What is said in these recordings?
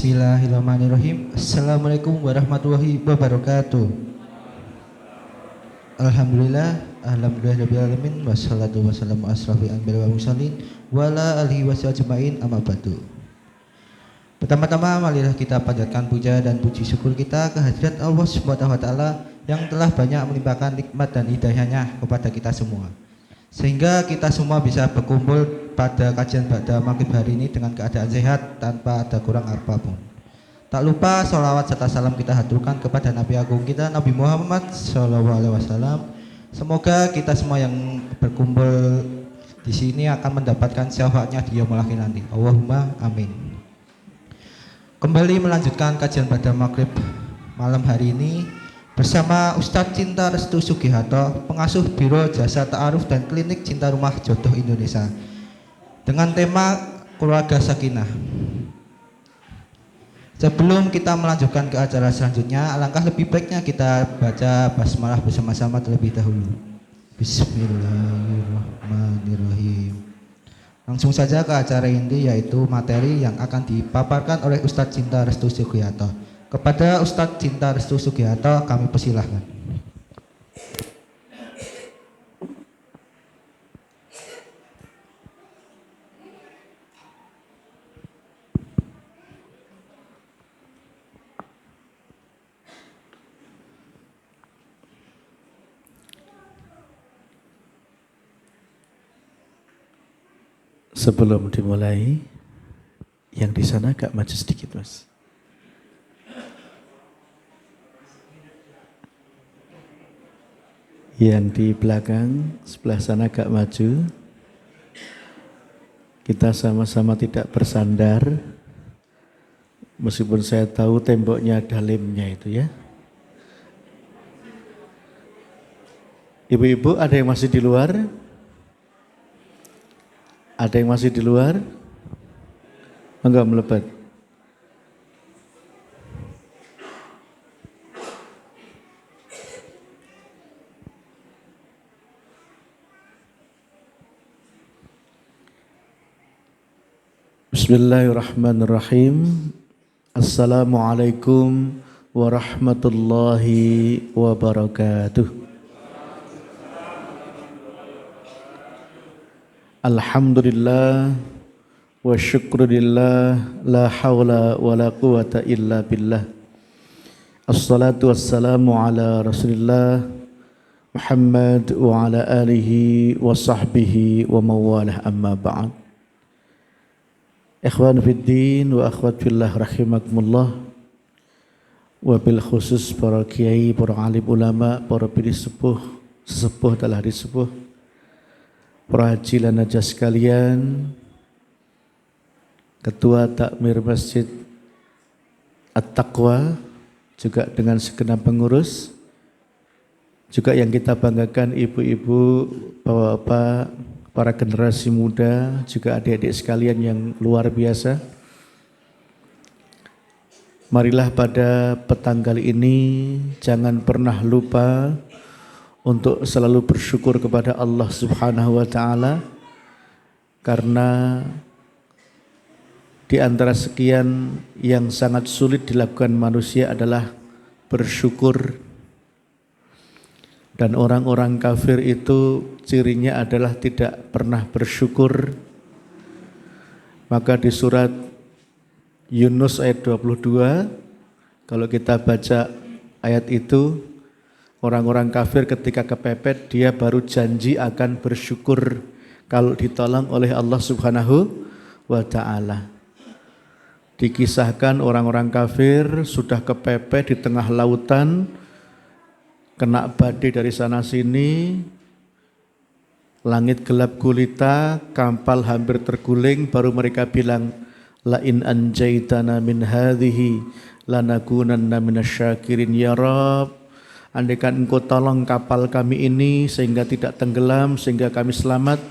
Bismillahirrahmanirrahim. Assalamualaikum warahmatullahi wabarakatuh. Alhamdulillahirabbil wassalatu wassalamu asrafil anbiya'i wal mursalin wa ala alihi wasajmain amma ba'du. Pertama-tama marilah kita panjatkan puja dan puji syukur kita kehadirat Allah Subhanahu wa taala yang telah banyak melimpahkan nikmat dan hidayahnya kepada kita semua, sehingga kita semua bisa berkumpul pada kajian pada maghrib hari ini dengan keadaan sehat tanpa ada kurang apapun. Tak lupa sholawat serta salam kita haturkan kepada Nabi Agung kita Nabi Muhammad SAW. Semoga kita semua yang berkumpul di sini akan mendapatkan syafaatnya di yaumul akhir nanti. Allahumma amin. Kembali melanjutkan kajian pada maghrib malam hari ini bersama Ustadz Cinta Restu Sugiharto, pengasuh Biro Jasa Ta'aruf dan Klinik Cinta Rumah Jodoh Indonesia, dengan tema Keluarga Sakinah. Sebelum kita melanjutkan ke acara selanjutnya, alangkah lebih baiknya kita baca basmalah bersama-sama terlebih dahulu. Bismillahirrahmanirrahim. Langsung saja ke acara inti, yaitu materi yang akan dipaparkan oleh Ustadz Cinta Restu Sugiharto. Kepada Ustadz Cinta Restu Sugiharto kami persilahkan. Sebelum dimulai, yang di sana agak maju sedikit, Mas. Yang di belakang sebelah sana agak maju. Kita sama-sama tidak bersandar, meskipun saya tahu temboknya ada lemnya itu ya. Ibu-ibu ada yang masih di luar? Ada yang masih di luar? Enggak melebat. Bismillahirrahmanirrahim. Assalamualaikum warahmatullahi wabarakatuh. Alhamdulillah wa syukurillah, la hawla wa la quwata illa billah. Assalatu wassalamu ala rasulillah Muhammad wa ala alihi wa sahbihi wa mawalah, amma ba'd. Ikhwan fiddin wa akhwat fillah rahimakumullah. Wa bil khusus para kiai, para alim ulama, para pilih sesepuh telah disepuh, para haji dan hajah sekalian, Ketua Takmir Masjid At-Taqwa, juga dengan segenap pengurus, juga yang kita banggakan ibu-ibu, bapak-bapak, para generasi muda, juga adik-adik sekalian yang luar biasa. Marilah pada petang kali ini jangan pernah lupa untuk selalu bersyukur kepada Allah Subhanahu wa taala, karena di antara sekian yang sangat sulit dilakukan manusia adalah bersyukur. Dan orang-orang kafir itu cirinya adalah tidak pernah bersyukur. Maka di surat Yunus ayat 22, kalau kita baca ayat itu, orang-orang kafir ketika kepepet, dia baru janji akan bersyukur kalau ditolong oleh Allah Subhanahu wa ta'ala. Dikisahkan orang-orang kafir sudah kepepet di tengah lautan, kena badai dari sana sini, langit gelap gulita, kapal hampir terguling, baru mereka bilang, la in anjaitana min hadhihi lanakunanna minasyakirin ya Rabb. Andaikan engkau tolong kapal kami ini sehingga tidak tenggelam, sehingga kami selamat,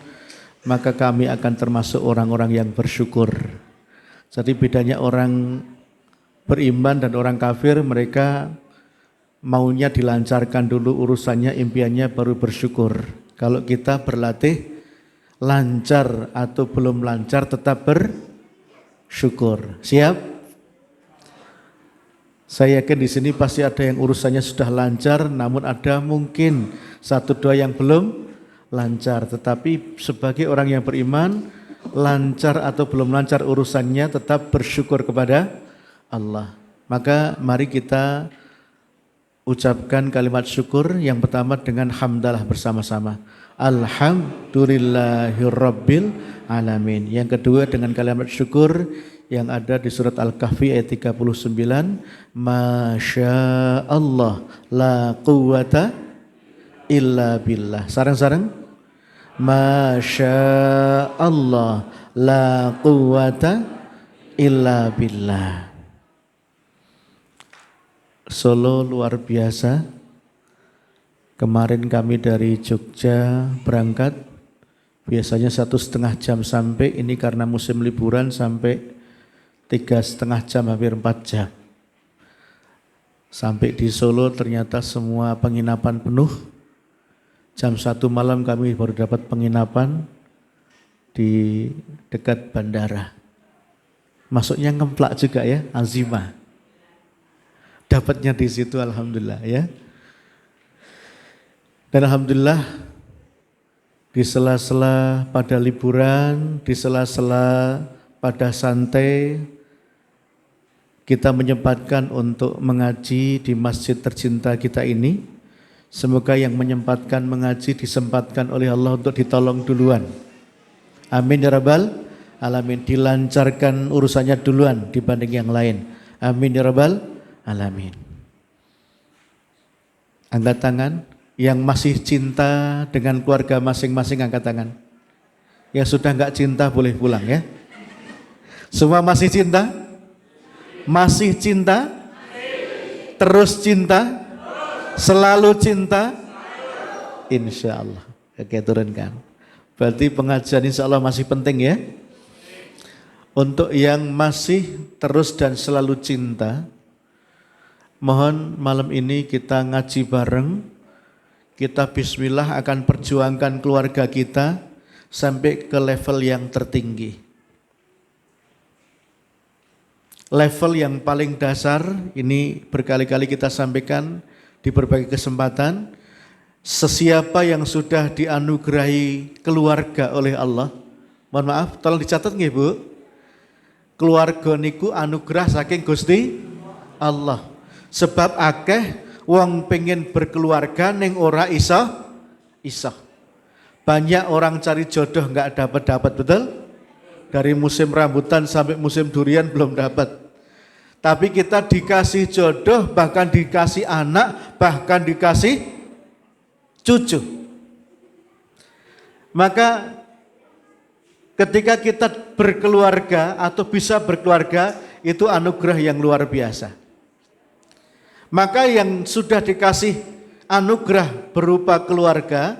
maka kami akan termasuk orang-orang yang bersyukur. Jadi bedanya orang beriman dan orang kafir, mereka maunya dilancarkan dulu urusannya, impiannya, baru bersyukur. Kalau kita berlatih lancar atau belum lancar tetap bersyukur. Siap? Saya yakin di sini pasti ada yang urusannya sudah lancar, namun ada mungkin satu dua yang belum lancar. Tetapi sebagai orang yang beriman, lancar atau belum lancar urusannya tetap bersyukur kepada Allah. Maka mari kita ucapkan kalimat syukur yang pertama dengan hamdalah bersama-sama. Alhamdulillahirabbil alamin. Yang kedua dengan kalimat syukur yang ada di surat Al-Kahfi ayat 39, Masya Allah la quwata illa billah. Sarang-sarang, Masya Allah la quwata illa billah. Solo luar biasa. Kemarin kami dari Jogja berangkat, biasanya 1,5 jam sampai, ini karena musim liburan sampai 3,5 jam, hampir 4 jam. Sampai di Solo ternyata semua penginapan penuh. Jam 1 malam kami baru dapat penginapan di dekat bandara. Masuknya ngemplak juga ya, azimah. Dapatnya di situ alhamdulillah ya. Dan alhamdulillah di sela-sela pada liburan, di sela-sela pada santai, kita menyempatkan untuk mengaji di masjid tercinta kita ini. Semoga yang menyempatkan mengaji disempatkan oleh Allah untuk ditolong duluan. Amin ya rabbal alamin. Dilancarkan urusannya duluan dibanding yang lain. Amin ya rabbal alamin. Angkat tangan. Yang masih cinta dengan keluarga masing-masing angkat tangan. Yang sudah enggak cinta boleh pulang ya. Semua masih cinta? Masih cinta? Terus cinta? Selalu cinta? Insya Allah. Oke, turunkan. Berarti pengajian insya Allah masih penting ya. Untuk yang masih terus dan selalu cinta, mohon malam ini kita ngaji bareng. Kita bismillah akan perjuangkan keluarga kita sampai ke level yang tertinggi. Level yang paling dasar, ini berkali-kali kita sampaikan di berbagai kesempatan. Sesiapa yang sudah dianugerahi keluarga oleh Allah, mohon maaf, tolong dicatat nggih Bu. Keluarga niku anugerah saking Gusti Allah. Sebab akeh wong pengen berkeluarga ning ora iso. Banyak orang cari jodoh enggak dapat, betul? Dari musim rambutan sampai musim durian belum dapat. Tapi kita dikasih jodoh, bahkan dikasih anak, bahkan dikasih cucu. Maka ketika kita berkeluarga atau bisa berkeluarga, itu anugerah yang luar biasa. Maka yang sudah dikasih anugerah berupa keluarga,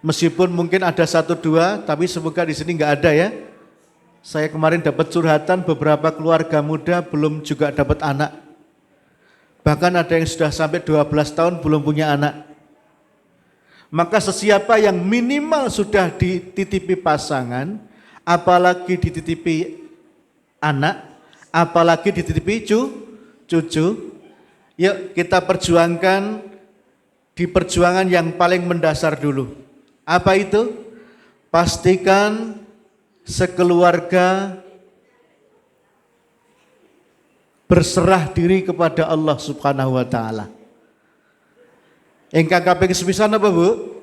meskipun mungkin ada 1-2, tapi semoga di sini enggak ada ya. Saya kemarin dapat curhatan beberapa keluarga muda belum juga dapat anak. Bahkan ada yang sudah sampai 12 tahun belum punya anak. Maka sesiapa yang minimal sudah dititipi pasangan, apalagi dititipi anak, apalagi dititipi cucu, yuk kita perjuangkan di perjuangan yang paling mendasar dulu. Apa itu? Pastikan sekeluarga berserah diri kepada Allah Subhanahu wa taala. Engkang kaping sepisan apa Bu?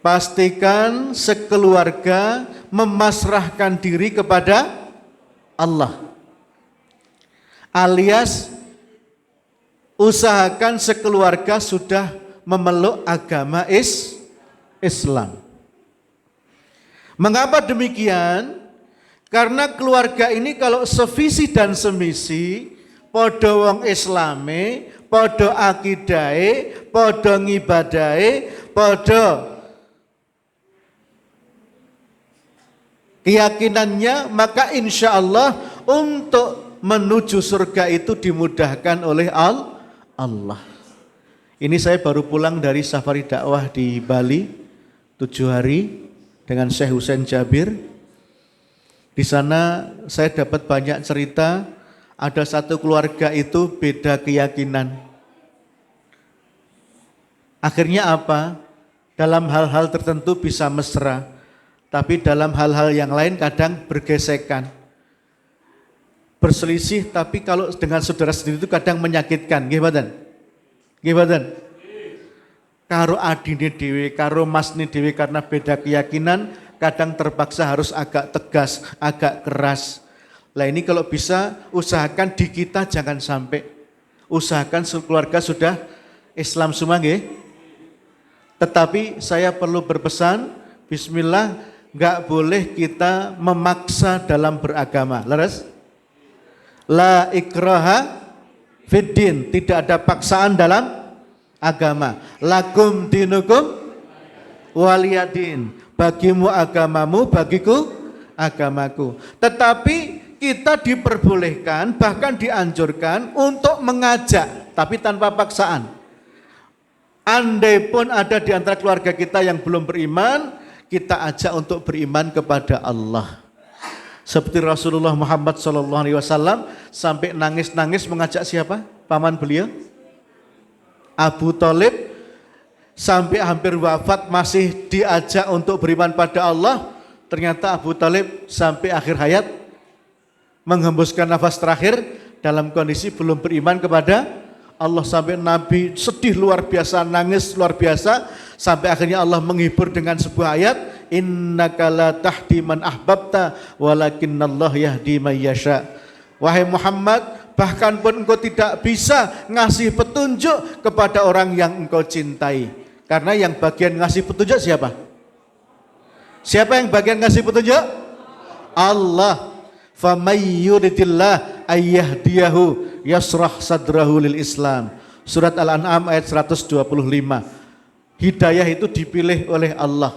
Pastikan sekeluarga memasrahkan diri kepada Allah. Alias usahakan sekeluarga sudah memeluk agama Islam. Mengapa demikian? Karena keluarga ini kalau sevisi dan semisi, podo wong islame, podo akidahe, podo ngibadahe, podo keyakinannya, maka insya Allah untuk menuju surga itu dimudahkan oleh Allah. Ini saya baru pulang dari safari dakwah di Bali 7 hari dengan Syekh Husain Jabir. Di sana saya dapat banyak cerita, ada satu keluarga itu beda keyakinan. Akhirnya apa? Dalam hal-hal tertentu bisa mesra, tapi dalam hal-hal yang lain kadang bergesekan. Berselisih, tapi kalau dengan saudara sendiri itu kadang menyakitkan. Gimana? Gimana? Karo adine dhewe, karo masne dhewe karena beda keyakinan, kadang terpaksa harus agak tegas, agak keras. Lah ini kalau bisa usahakan di kita jangan sampai. Usahakan keluarga sudah Islam semua nggih. Tetapi saya perlu berpesan, bismillah, enggak boleh kita memaksa dalam beragama. Leres? La ikraha fiddin, tidak ada paksaan dalam agama. Lakum dinukum waliyadin, bagimu agamamu, bagiku agamaku. Tetapi kita diperbolehkan, bahkan dianjurkan untuk mengajak, tapi tanpa paksaan. Andai pun ada di antara keluarga kita yang belum beriman, kita ajak untuk beriman kepada Allah. Seperti Rasulullah Muhammad SAW sampai nangis-nangis mengajak siapa? Paman beliau? Abu Thalib, sampai hampir wafat masih diajak untuk beriman pada Allah. Ternyata Abu Thalib sampai akhir hayat menghembuskan nafas terakhir dalam kondisi belum beriman kepada Allah, sampai Nabi sedih luar biasa, nangis luar biasa, sampai akhirnya Allah menghibur dengan sebuah ayat, innaka la tahdi man ahbabta walakinnallah yahdi man yasha. Wahai Muhammad, bahkan pun engkau tidak bisa ngasih petunjuk kepada orang yang engkau cintai. Karena yang bagian ngasih petunjuk siapa? Siapa yang bagian ngasih petunjuk? Allah. Famay yuridillah ayyahdiyahu yasrah sadrahu lil Islam. Surat Al-An'am ayat 125. Hidayah itu dipilih oleh Allah.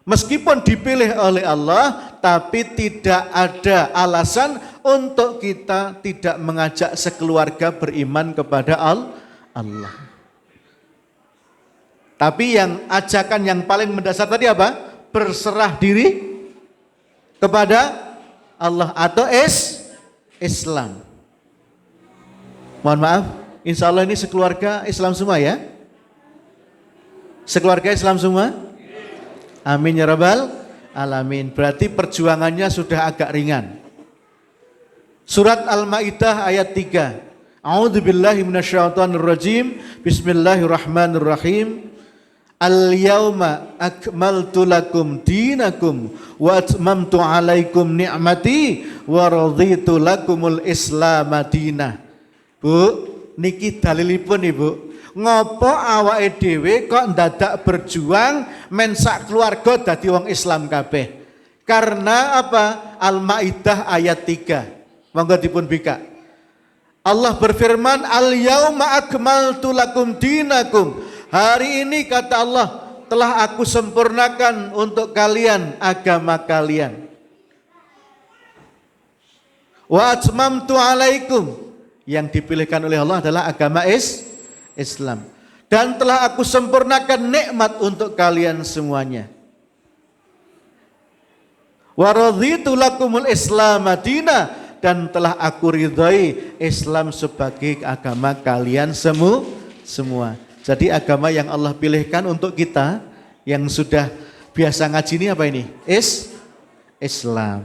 Meskipun dipilih oleh Allah, tapi tidak ada alasan untuk kita tidak mengajak sekeluarga beriman kepada Allah. Tapi yang ajakan yang paling mendasar tadi apa? Berserah diri kepada Allah atau Islam. Mohon maaf, insya Allah ini sekeluarga Islam semua ya? Sekeluarga Islam semua? Amin ya rabbal alamin. Berarti perjuangannya sudah agak ringan. Surat Al-Maidah ayat 3. A'udzubillahi minasyaitonirrajim. Bismillahirrahmanirrahim. Al-yawma akmaltu lakum dinakum wa atmamtu alaikum ni'mati wa raditu lakumul Islam madinah. Bu, niki dalilipun Ibu. Ngopo awake dhewe kok ndadak berjuang men sak keluarga dadi wong Islam kabeh? Karena apa? Al-Maidah ayat 3. Monggo dipun bika. Allah berfirman, Al-yawma akmaltu lakum dinakum. Hari ini kata Allah, telah aku sempurnakan untuk kalian agama kalian. Wa atmamtu alaikum. Yang dipilihkan oleh Allah adalah agama Islam. Dan telah aku sempurnakan nikmat untuk kalian semuanya. Wa raditu lakumul Islam madinah. Dan telah aku ridhai Islam sebagai agama kalian semua. Jadi agama yang Allah pilihkan untuk kita yang sudah biasa ngaji ini apa ini? Islam.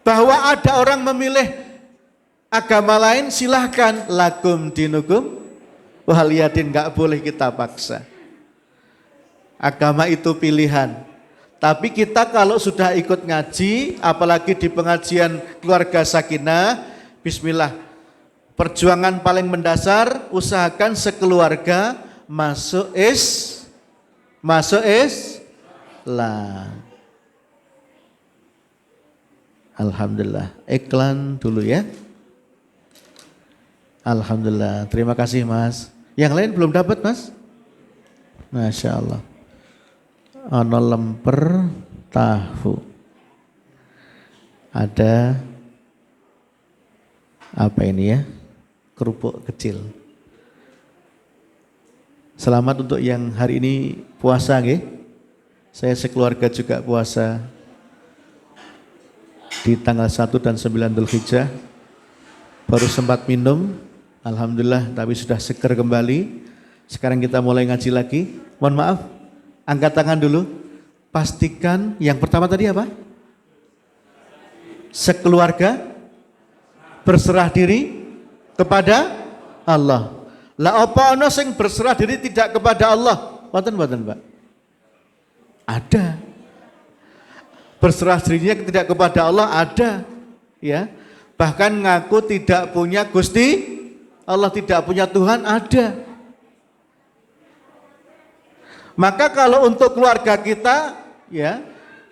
Bahwa ada orang memilih agama lain, silahkan. Lakum dinukum waliyadin, enggak boleh kita paksa. Agama itu pilihan. Tapi kita kalau sudah ikut ngaji, apalagi di pengajian keluarga sakinah, bismillah. Perjuangan paling mendasar, usahakan sekeluarga masuk Islam. Alhamdulillah. Iklan dulu ya. Alhamdulillah. Terima kasih Mas. Yang lain belum dapat Mas? Masya Allah. Ono lemper tahu. Ada apa ini ya? Kerupuk kecil. Selamat untuk yang hari ini puasa nggih. Saya sekeluarga juga puasa. di tanggal 1 dan 9 Dzulhijjah. Baru sempat minum, alhamdulillah, tapi sudah seger kembali. Sekarang kita mulai ngaji lagi. Mohon maaf, angkat tangan dulu. Pastikan yang pertama tadi apa? Sekeluarga berserah diri kepada Allah. Lah apa ana sing berserah diri tidak kepada Allah? Mboten, Pak. Ada. Berserah dirinya tidak kepada Allah ada, ya. Bahkan ngaku tidak punya Gusti Allah, tidak punya Tuhan ada. Maka kalau untuk keluarga kita, ya,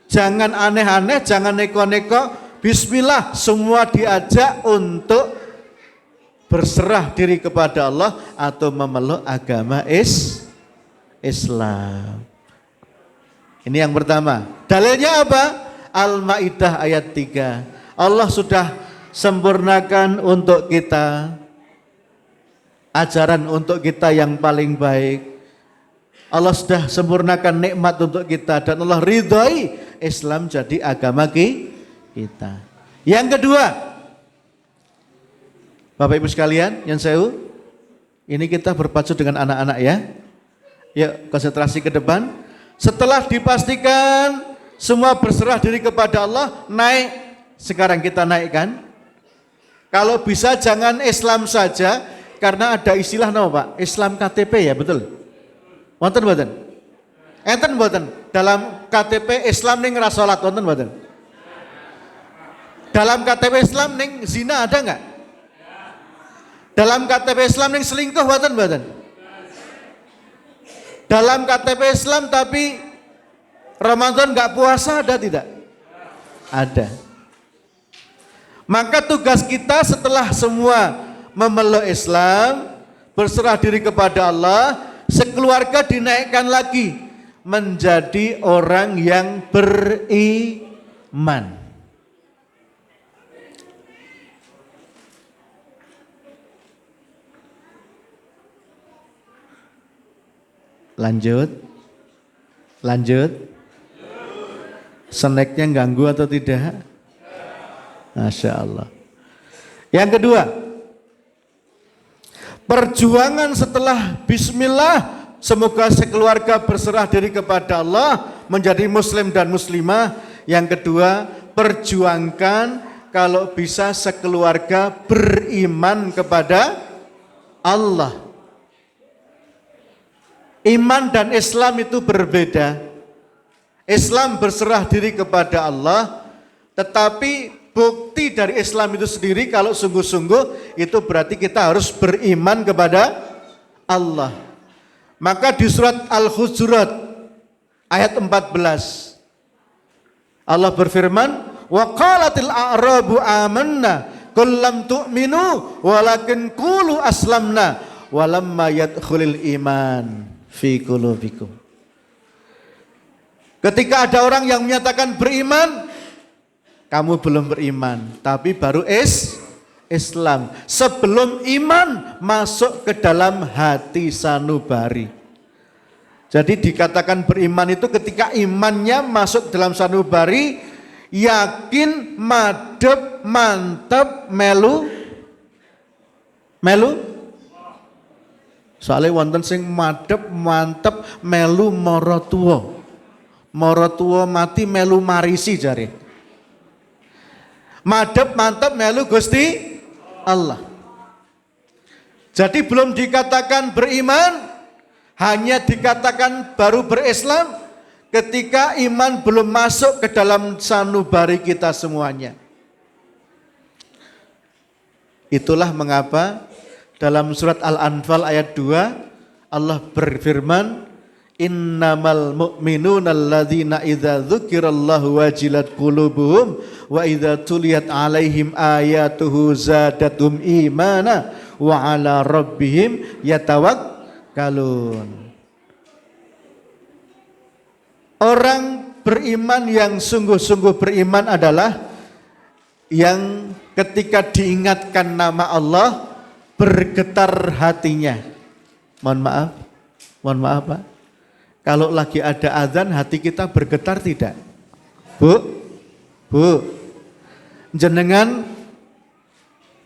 jangan aneh-aneh, jangan neko-neko. Bismillah, semua diajak untuk berserah diri kepada Allah atau memeluk agama Islam. Ini yang pertama. Dalilnya apa? Al-Maidah ayat 3. Allah sudah sempurnakan untuk kita ajaran untuk kita yang paling baik. Allah sudah sempurnakan nikmat untuk kita dan Allah ridhoi Islam jadi agama kita. Yang kedua, Bapak Ibu sekalian, yang saya ini kita berpacu dengan anak-anak ya. Yuk konsentrasi ke depan. Setelah dipastikan semua berserah diri kepada Allah, naik. Sekarang kita naikkan. Kalau bisa jangan Islam saja, karena ada istilah nama Pak, Islam KTP ya, betul? Wonten. Enten mboten dalam KTP Islam ning ra salat wonten mboten? Dalam KTP Islam ning zina ada enggak? Dalam KTP Islam ning selingkuh wonten mboten? Dalam KTP Islam tapi Ramadan enggak puasa ada tidak? Ada. Maka tugas kita setelah semua memeluk Islam, berserah diri kepada Allah, sekeluarga dinaikkan lagi menjadi orang yang beriman. Lanjut. Snacknya ganggu atau tidak? Masya Allah. Yang kedua, perjuangan setelah bismillah, semoga sekeluarga berserah diri kepada Allah, menjadi muslim dan muslimah. Yang kedua, perjuangkan kalau bisa sekeluarga beriman kepada Allah. Iman dan Islam itu berbeda. Islam berserah diri kepada Allah, tetapi bukti dari Islam itu sendiri kalau sungguh-sungguh itu berarti kita harus beriman kepada Allah. Maka di surat Al-Hujurat ayat 14 Allah berfirman, wa qalatil a'rabu amanna qul lam tu'minu walakin qulu aslamna walamma yadkhulul iman fi qulubikum. Ketika ada orang yang menyatakan beriman, kamu belum beriman, tapi baru Islam. Sebelum iman masuk ke dalam hati sanubari. Jadi dikatakan beriman itu ketika imannya masuk dalam sanubari, yakin, madep, mantep, melu. Soalnya wonten sing madep, mantep, melu mara tuwa. Mara tuwa mati melu marisi jare. Madep, mantep, melu Gusti Allah. Jadi belum dikatakan beriman, hanya dikatakan baru berislam ketika iman belum masuk ke dalam sanubari kita semuanya. Itulah mengapa dalam surat Al-Anfal ayat 2 Allah berfirman, innamal mu'minuna alladzina idza dzukirallahu wajilat qulubuhum wa idza tuliyat alaihim ayatuhu zadatum imana wa ala rabbihim yatawakkalun. Orang beriman yang sungguh-sungguh beriman adalah yang ketika diingatkan nama Allah bergetar hatinya. Mohon maaf Pak. Kalau lagi ada azan hati kita bergetar tidak? Bu, jenengan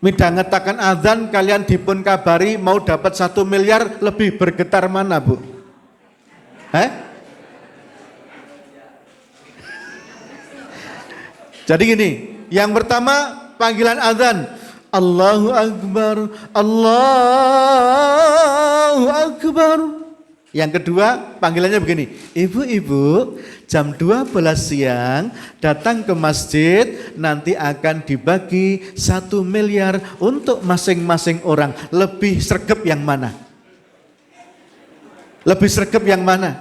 midhangetaken adzan kalian dipun kabari mau dapat 1 miliar, lebih bergetar mana, Bu? Jadi gini, yang pertama panggilan adzan, Allahu Akbar, Allahu Akbar. Yang kedua panggilannya begini, ibu-ibu jam 12 siang datang ke masjid, nanti akan dibagi 1 miliar untuk masing-masing orang. Lebih sregep yang mana? Lebih sregep yang mana?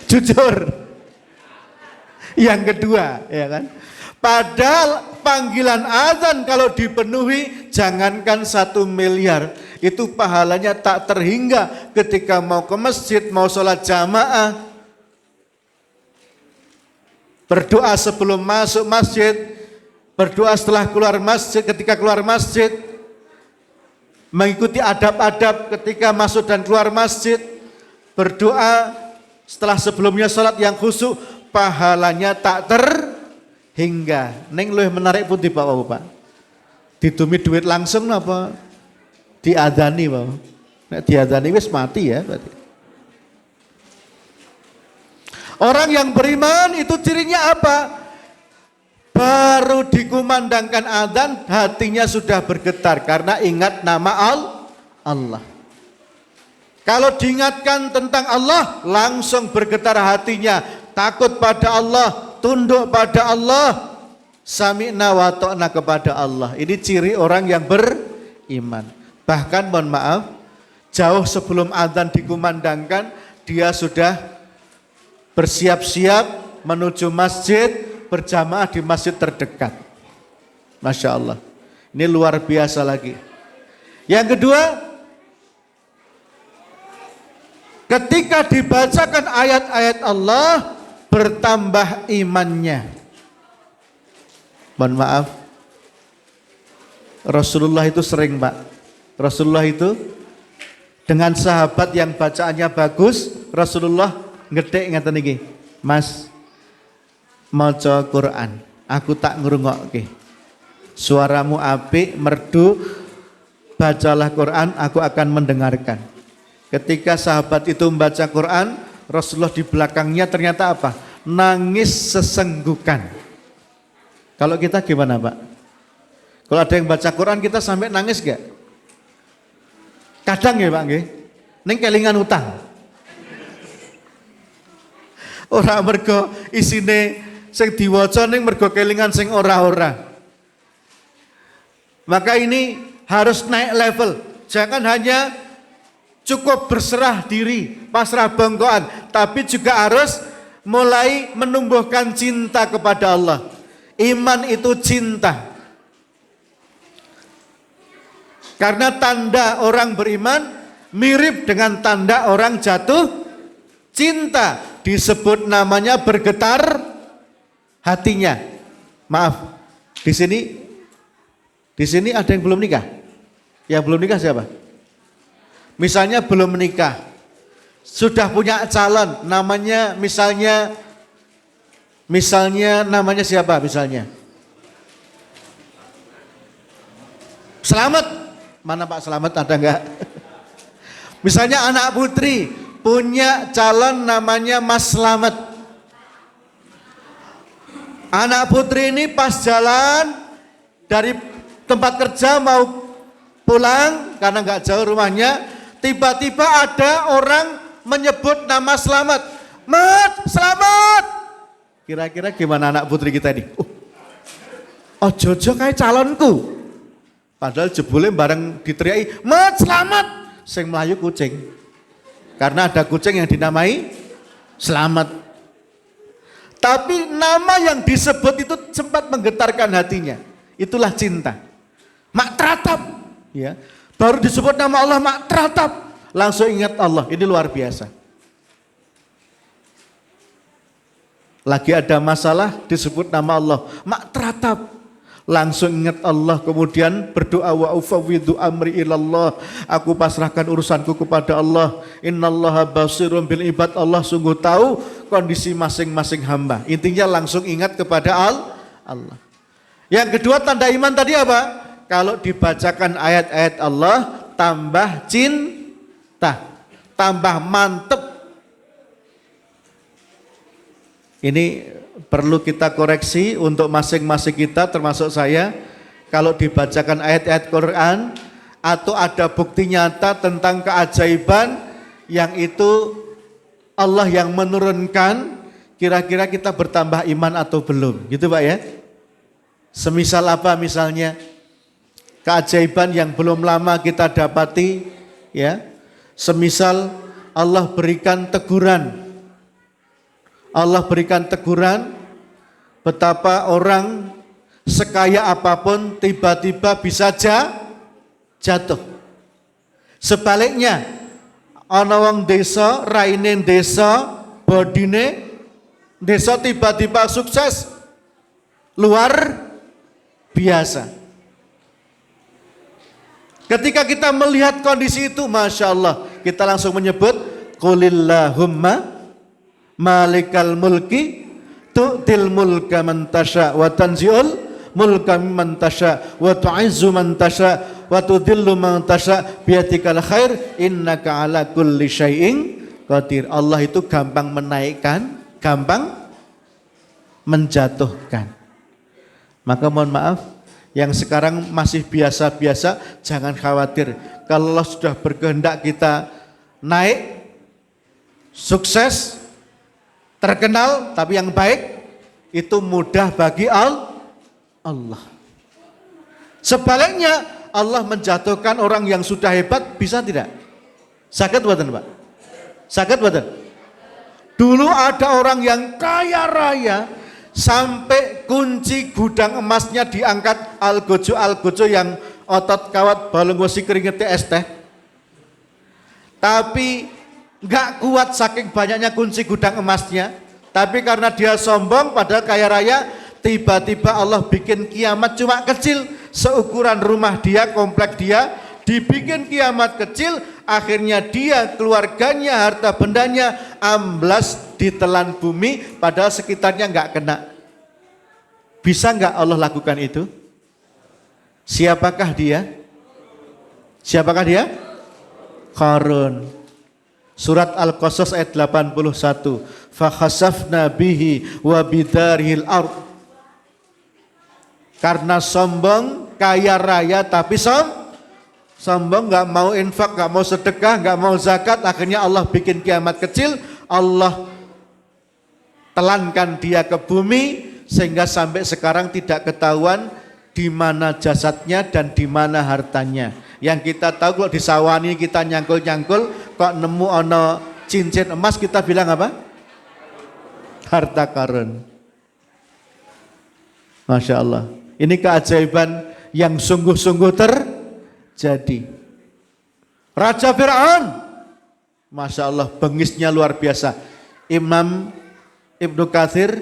Jujur. Yang kedua, ya kan? Padahal panggilan azan kalau dipenuhi, jangankan 1 miliar, itu pahalanya tak terhingga ketika mau ke masjid, mau sholat jamaah. Berdoa sebelum masuk masjid, berdoa setelah keluar masjid, ketika keluar masjid, mengikuti adab-adab ketika masuk dan keluar masjid, berdoa setelah sebelumnya sholat yang khusyuk, pahalanya tak terhingga. Neng luwih menarik pun di Bapak. Ditumi duit langsung apa? Diadani, Pak. Nek diadani wis mati ya berarti. Orang yang beriman itu cirinya apa? Baru dikumandangkan adzan hatinya sudah bergetar karena ingat nama Allah. Kalau diingatkan tentang Allah langsung bergetar hatinya, takut pada Allah, tunduk pada Allah, sami'na wa ta'na kepada Allah. Ini ciri orang yang beriman. Bahkan mohon maaf, jauh sebelum adzan dikumandangkan, dia sudah bersiap-siap menuju masjid, berjamaah di masjid terdekat. Masya Allah. Ini luar biasa lagi. Yang kedua, ketika dibacakan ayat-ayat Allah, bertambah imannya. Mohon maaf, Rasulullah itu sering, Pak. Rasulullah itu dengan sahabat yang bacaannya bagus, Rasulullah ngedek ngaten iki, Mas, maca Quran, aku tak ngrungokke. Suaramu apik, merdu, bacalah Quran, aku akan mendengarkan. Ketika sahabat itu membaca Quran, Rasulullah di belakangnya ternyata apa? Nangis sesenggukan. Kalau kita gimana, Pak? Kalau ada yang baca Quran kita sampai nangis gak? Kadang ya, Pak nggih. Ning kelingan utang. Ora mergo isine sing diwaca ning mergo kelingan sing ora-ora. Maka ini harus naik level. Jangan hanya cukup berserah diri, pasrah bengkoan, tapi juga harus mulai menumbuhkan cinta kepada Allah. Iman itu cinta. Karena tanda orang beriman mirip dengan tanda orang jatuh cinta. Disebut namanya bergetar hatinya. Maaf, di sini ada yang belum nikah. Yang belum nikah siapa? Misalnya belum menikah, sudah punya calon, namanya misalnya namanya siapa misalnya? Selamat. Mana Pak Selamat, ada enggak? Misalnya anak putri punya calon namanya Mas Selamat. Anak putri ini pas jalan dari tempat kerja mau pulang karena enggak jauh rumahnya, tiba-tiba ada orang menyebut nama Selamat. Mat, Selamat. Kira-kira gimana anak putri kita ini? Oh jojo kayak calonku. Padahal jebule bareng diteriaki, "Mat, Selamat!" Sing melayu kucing. Karena ada kucing yang dinamai Selamat. Tapi nama yang disebut itu sempat menggetarkan hatinya. Itulah cinta. Mak Tratap, ya. Baru disebut nama Allah Mak Tratap, langsung ingat Allah. Ini luar biasa. Lagi ada masalah disebut nama Allah Mak Tratap, langsung ingat Allah, kemudian berdoa, wa ufawwidhu amri ilallah, aku pasrahkan urusanku kepada Allah. Innallaha basirun bil ibad, Allah sungguh tahu kondisi masing-masing hamba. Intinya langsung ingat kepada Allah. Yang kedua tanda iman tadi apa? Kalau dibacakan ayat-ayat Allah tambah cinta, tambah mantep. Ini perlu kita koreksi untuk masing-masing kita termasuk saya. Kalau dibacakan ayat-ayat Quran atau ada bukti nyata tentang keajaiban yang itu Allah yang menurunkan, kira-kira kita bertambah iman atau belum, gitu Pak ya. Semisal apa misalnya keajaiban yang belum lama kita dapati ya. Semisal Allah berikan teguran. Allah berikan teguran betapa orang sekaya apapun tiba-tiba bisa jatuh. Sebaliknya ana wong desa, raine desa, bodine desa tiba-tiba sukses luar biasa. Ketika kita melihat kondisi itu, Masya Allah, kita langsung menyebut Qulillahumma malikal mulki tu'til mulka man tasha wa tanzi'ul mulka mimman tasha wa tu'izzu man tasha wa tudhillu man tasha biyatikal khair innaka ala kulli syai'in qadir. Allah itu gampang menaikkan, gampang menjatuhkan. Maka mohon maaf, yang sekarang masih biasa-biasa jangan khawatir. Kalau Allah sudah berkehendak kita naik, sukses, terkenal, tapi yang baik, itu mudah bagi Allah. Sebaliknya Allah menjatuhkan orang yang sudah hebat, bisa tidak? Sakit buatan Pak? Sakit buatan? Dulu ada orang yang kaya raya, sampai kunci gudang emasnya diangkat algojo yang otot kawat balung wesi keringetnya es teh. Tapi gak kuat saking banyaknya kunci gudang emasnya. Tapi karena dia sombong padahal kaya raya, tiba-tiba Allah bikin kiamat cuma kecil. Seukuran rumah dia, komplek dia, dibikin kiamat kecil. Akhirnya dia, keluarganya, harta bendanya amblas ditelan bumi, padahal sekitarnya nggak kena. Bisa nggak Allah lakukan itu? Siapakah dia? Siapakah dia? Qarun. Surat Al-Qasas ayat 81. Fa khasafna bihi wa bidarihil ardh. Karena sombong, kaya raya tapi sombong, nggak mau infak, nggak mau sedekah, nggak mau zakat, akhirnya Allah bikin kiamat kecil, Allah telankan dia ke bumi sehingga sampai sekarang tidak ketahuan di mana jasadnya dan di mana hartanya. Yang kita tahu kalau di sawani kita nyangkul-nyangkul kok nemu ono cincin emas, kita bilang apa? Harta karun. Masya Allah. Ini keajaiban yang sungguh-sungguh terjadi. Raja Fir'aun, Masya Allah, bengisnya luar biasa. Imam Ibnu Katsir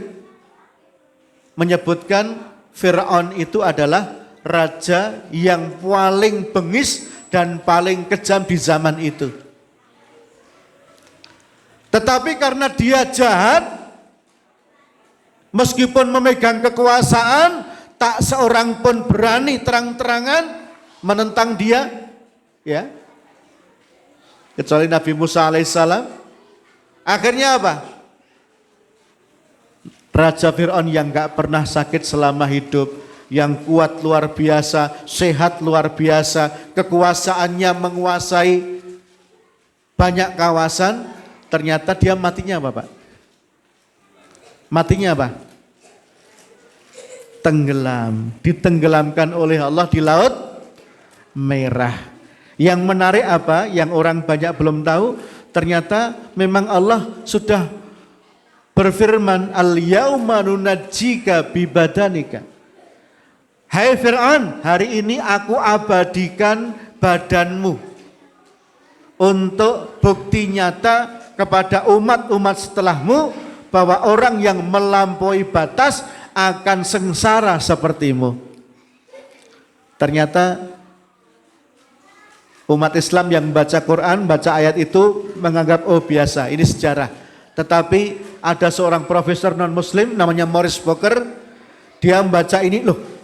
menyebutkan Fir'aun itu adalah raja yang paling bengis dan paling kejam di zaman itu. Tetapi karena dia jahat, meskipun memegang kekuasaan, tak seorang pun berani terang-terangan menentang dia, ya. Kecuali Nabi Musa alaihissalam. Akhirnya apa? Raja Fir'aun yang gak pernah sakit selama hidup, yang kuat luar biasa, sehat luar biasa, kekuasaannya menguasai banyak kawasan, ternyata dia matinya apa Pak? Matinya apa? Tenggelam, ditenggelamkan oleh Allah di Laut Merah. Yang menarik apa? Yang orang banyak belum tahu, ternyata memang Allah sudah berfirman, al-yauma nunajjika bibadanika. Hai Fir'aun, hari ini aku abadikan badanmu untuk bukti nyata kepada umat-umat setelahmu bahwa orang yang melampaui batas akan sengsara sepertimu. Ternyata umat Islam yang baca Quran, baca ayat itu menganggap oh biasa, ini sejarah. Tetapi ada seorang profesor non muslim namanya Maurice Booker, dia membaca ini, loh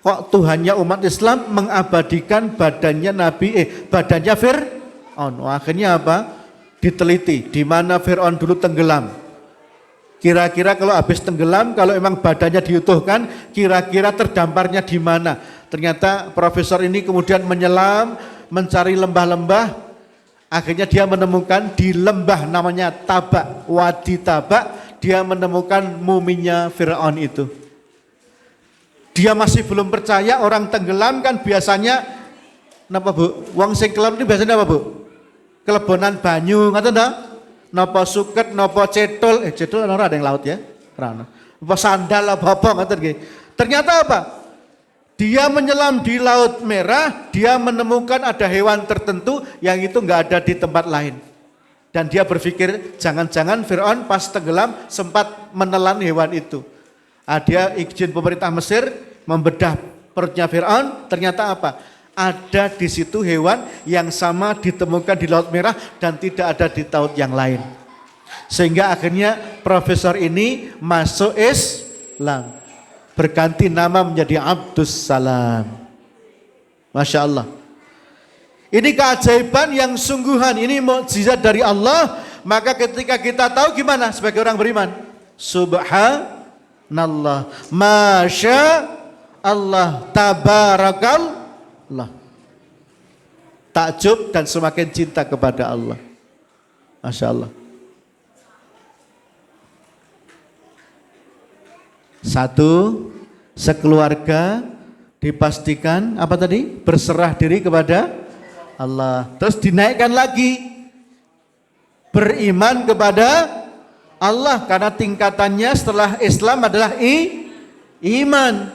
Kok Tuhannya umat Islam mengabadikan badannya Fir'aun? Akhirnya apa? Diteliti di mana Fir'aun dulu tenggelam. Kira-kira kalau habis tenggelam, kalau emang badannya diutuhkan, kira-kira terdamparnya di mana? Ternyata profesor ini kemudian menyelam, mencari lembah-lembah. Akhirnya dia menemukan di lembah namanya Tabak, Wadi Tabak, dia menemukan muminya Fir'aun itu. Dia masih belum percaya, orang tenggelam kan biasanya, napa Bu? Wong sing kelam ini biasanya apa Bu? Kelebonan banyu, ngaten ta? Napa suket, napa cedol, cedol ora ada yang laut ya? Ora. Apa sandal apa ngaten nggih. Ternyata apa? Dia menyelam di Laut Merah, dia menemukan ada hewan tertentu yang itu enggak ada di tempat lain. Dan dia berpikir jangan-jangan Fir'aun pas tenggelam sempat menelan hewan itu. Dia izin pemerintah Mesir membedah perutnya Fir'aun, ternyata apa? Ada di situ hewan yang sama ditemukan di Laut Merah dan tidak ada di laut yang lain. Sehingga akhirnya profesor ini masuk Islam. Berganti nama menjadi Abdus Salam. Masya Allah. Ini keajaiban yang sungguhan. Ini mukjizat dari Allah. Maka ketika kita tahu gimana sebagai orang beriman? Subhanallah. Masya Allah. Tabarakallah. Takjub dan semakin cinta kepada Allah. Masya Allah. Satu, sekeluarga dipastikan apa tadi? Berserah diri kepada Allah. Terus dinaikkan lagi, beriman kepada Allah, karena tingkatannya setelah Islam adalah iman.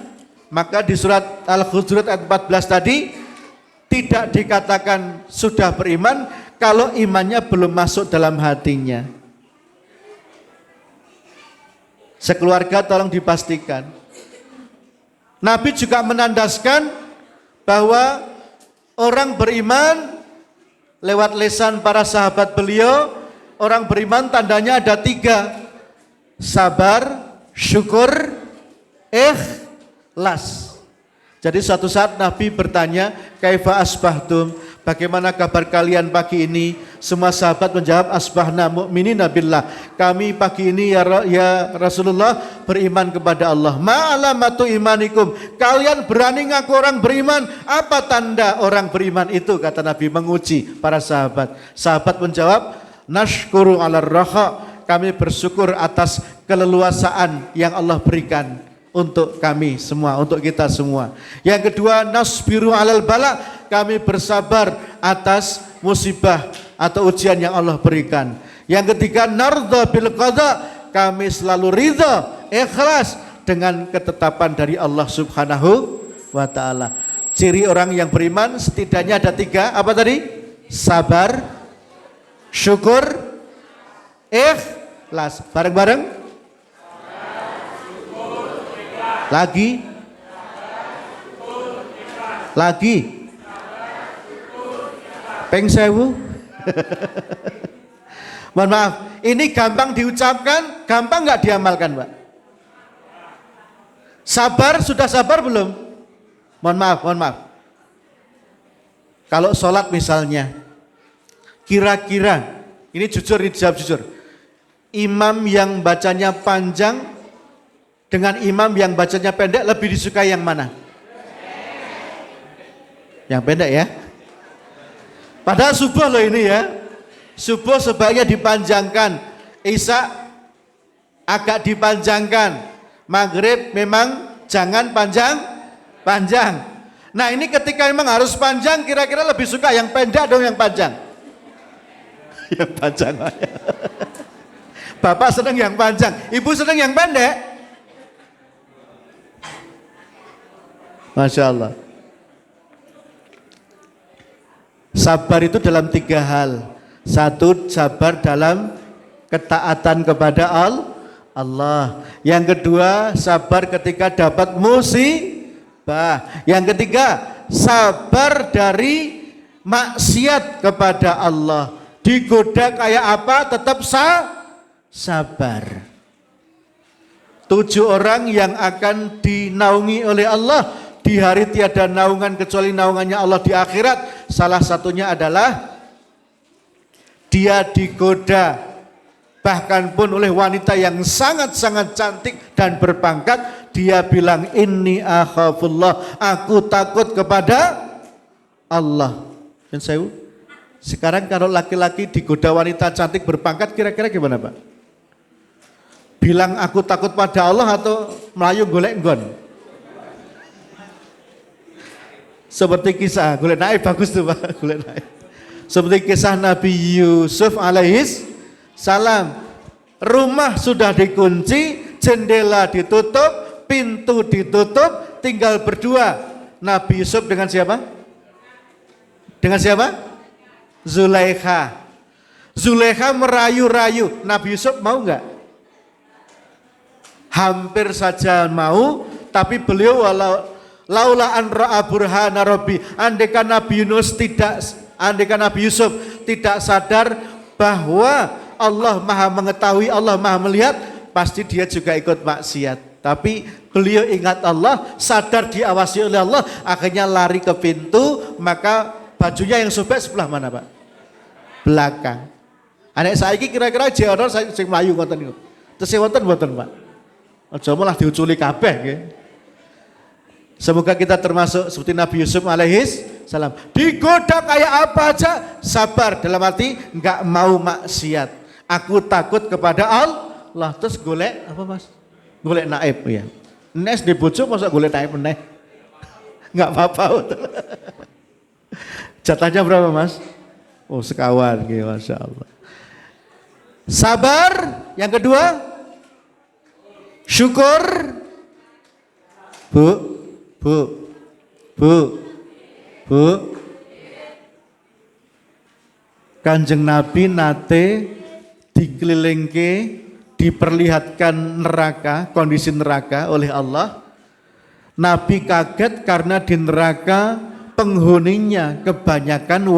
Maka di surat Al-Hujurat ayat 14 tadi tidak dikatakan sudah beriman kalau imannya belum masuk dalam hatinya. Sekeluarga tolong dipastikan. Nabi juga menandaskan bahwa orang beriman lewat lisan para sahabat beliau, orang beriman tandanya ada 3. Sabar, syukur, ikhlas. Jadi suatu saat Nabi bertanya, kaifa asbahtum? Bagaimana kabar kalian pagi ini? Semua sahabat menjawab, asbahna mu'minina billah. Kami pagi ini ya Rasulullah beriman kepada Allah. Ma'alamatu imanikum. Kalian berani ngaku orang beriman. Apa tanda orang beriman itu? Kata Nabi menguji para sahabat. Sahabat menjawab, nashkuru ala raha. Kami bersyukur atas keleluasaan yang Allah berikan untuk kami semua, untuk kita semua. Yang kedua, nasbiru alal bala. Kami bersabar atas musibah atau ujian yang Allah berikan. Yang ketiga, nardha bil qada. Kami selalu ridha, ikhlas dengan ketetapan dari Allah Subhanahu wa taala. Ciri orang yang beriman setidaknya ada 3. Apa tadi? Sabar, syukur, ikhlas. Bareng-bareng. Lagi. Peng sewu. Mohon maaf, ini gampang diucapkan, gampang nggak diamalkan, Pak? Sabar, sudah sabar belum? Mohon maaf. Kalau sholat misalnya, kira-kira, ini jujur, ini jawab jujur. Imam yang bacanya panjang dengan imam yang bacanya pendek lebih disukai yang mana? Yang pendek ya. Padahal subuh loh ini ya. Subuh sebaiknya dipanjangkan. Isya agak dipanjangkan. Maghrib memang jangan panjang. Nah ini ketika memang harus panjang, kira-kira lebih suka yang pendek atau yang panjang? Yang panjang. Bapak senang yang panjang, ibu senang yang pendek. Masya Allah. Sabar itu dalam 3 hal. 1, sabar dalam ketaatan kepada Allah. Yang kedua, sabar ketika dapat musibah. Yang ketiga, sabar dari maksiat kepada Allah. Digoda kayak apa tetap sabar. 7 orang yang akan dinaungi oleh Allah di hari tiada naungan kecuali naungannya Allah di akhirat. Salah satunya adalah dia digoda bahkan pun oleh wanita yang sangat-sangat cantik dan berpangkat. Dia bilang, inni akhafullah, aku takut kepada Allah. Dan sekarang kalau laki-laki digoda wanita cantik berpangkat, kira-kira gimana Pak? Bilang aku takut pada Allah atau melayu golek nggon? Seperti kisah golek naik, bagus tuh Pak, golek naik. Seperti kisah Nabi Yusuf alaihis salam. Rumah sudah dikunci, jendela ditutup, pintu ditutup, tinggal berdua. Nabi Yusuf dengan siapa? Dengan siapa? Zulaikha. Zulaikha merayu-rayu. Nabi Yusuf mau enggak? Hampir saja mau, tapi beliau laula an ra'a burhana rabbi. Andaikan Nabi Yusuf tidak sadar bahwa Allah Maha mengetahui, Allah Maha melihat, pasti dia juga ikut maksiat. Tapi beliau ingat Allah, sadar diawasi oleh Allah, akhirnya lari ke pintu, maka bajunya yang sobek sebelah mana Pak? Belakang. Anak saiki kira-kira jeonor sing mlayu ngoten niku. Tesih wonten mboten Pak? Aja malah diuculi kabeh nggih. Semoga kita termasuk seperti Nabi Yusuf alaihis salam. Digoda kayak apa aja sabar, dalam arti enggak mau maksiat. Aku takut kepada Allah. Terus golek apa Mas? Golek naib ya. Nes di bojo masa golek naib meneh. Enggak apa-apa. Jatahnya berapa Mas? Oh sekawan gitu, Masya Allah. Sabar. Yang kedua, syukur. Bu. Kanjeng Nabi nate dikelilingke, diperlihatkan neraka, kondisi neraka oleh Allah. Nabi kaget karena di neraka penghuninya kebanyakan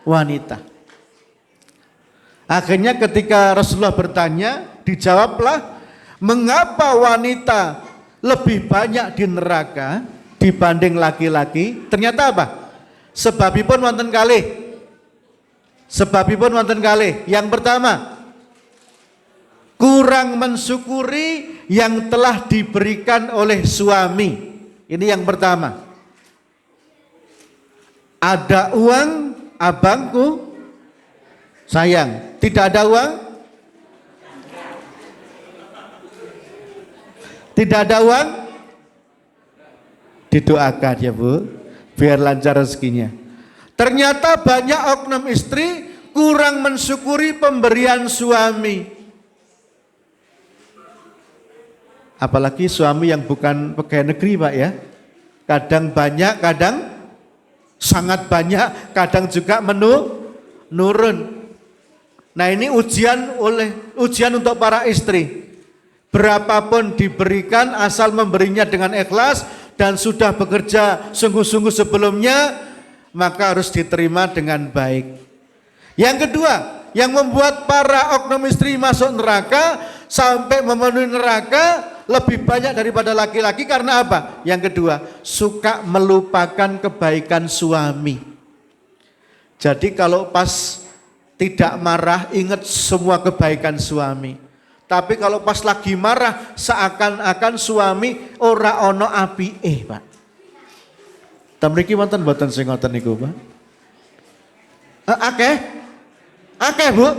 wanita. Akhirnya ketika Rasulullah bertanya, dijawablah, mengapa wanita lebih banyak di neraka dibanding laki-laki? Ternyata apa? Sebabipun wonten kalih. Yang pertama, kurang mensyukuri yang telah diberikan oleh suami. Ini yang pertama. Ada uang, abangku sayang. Tidak ada uang? Tidak ada uang? Didoakan ya Bu, biar lancar rezekinya. Ternyata banyak oknum istri kurang mensyukuri pemberian suami. Apalagi suami yang bukan pegawai negeri Pak ya. Kadang banyak, kadang sangat banyak, kadang juga menurun. Nah ini ujian untuk para istri. Berapapun diberikan asal memberinya dengan ikhlas dan sudah bekerja sungguh-sungguh sebelumnya, maka harus diterima dengan baik. Yang kedua, yang membuat para oknum istri masuk neraka sampai memenuhi neraka lebih banyak daripada laki-laki karena apa? Yang kedua, suka melupakan kebaikan suami. Jadi kalau pas tidak marah ingat semua kebaikan suami. Tapi kalau pas lagi marah seakan-akan suami ora ono apike, Pak. Tamriki wonten mboten sing ngoten niku, Pak? Akeh, Bu.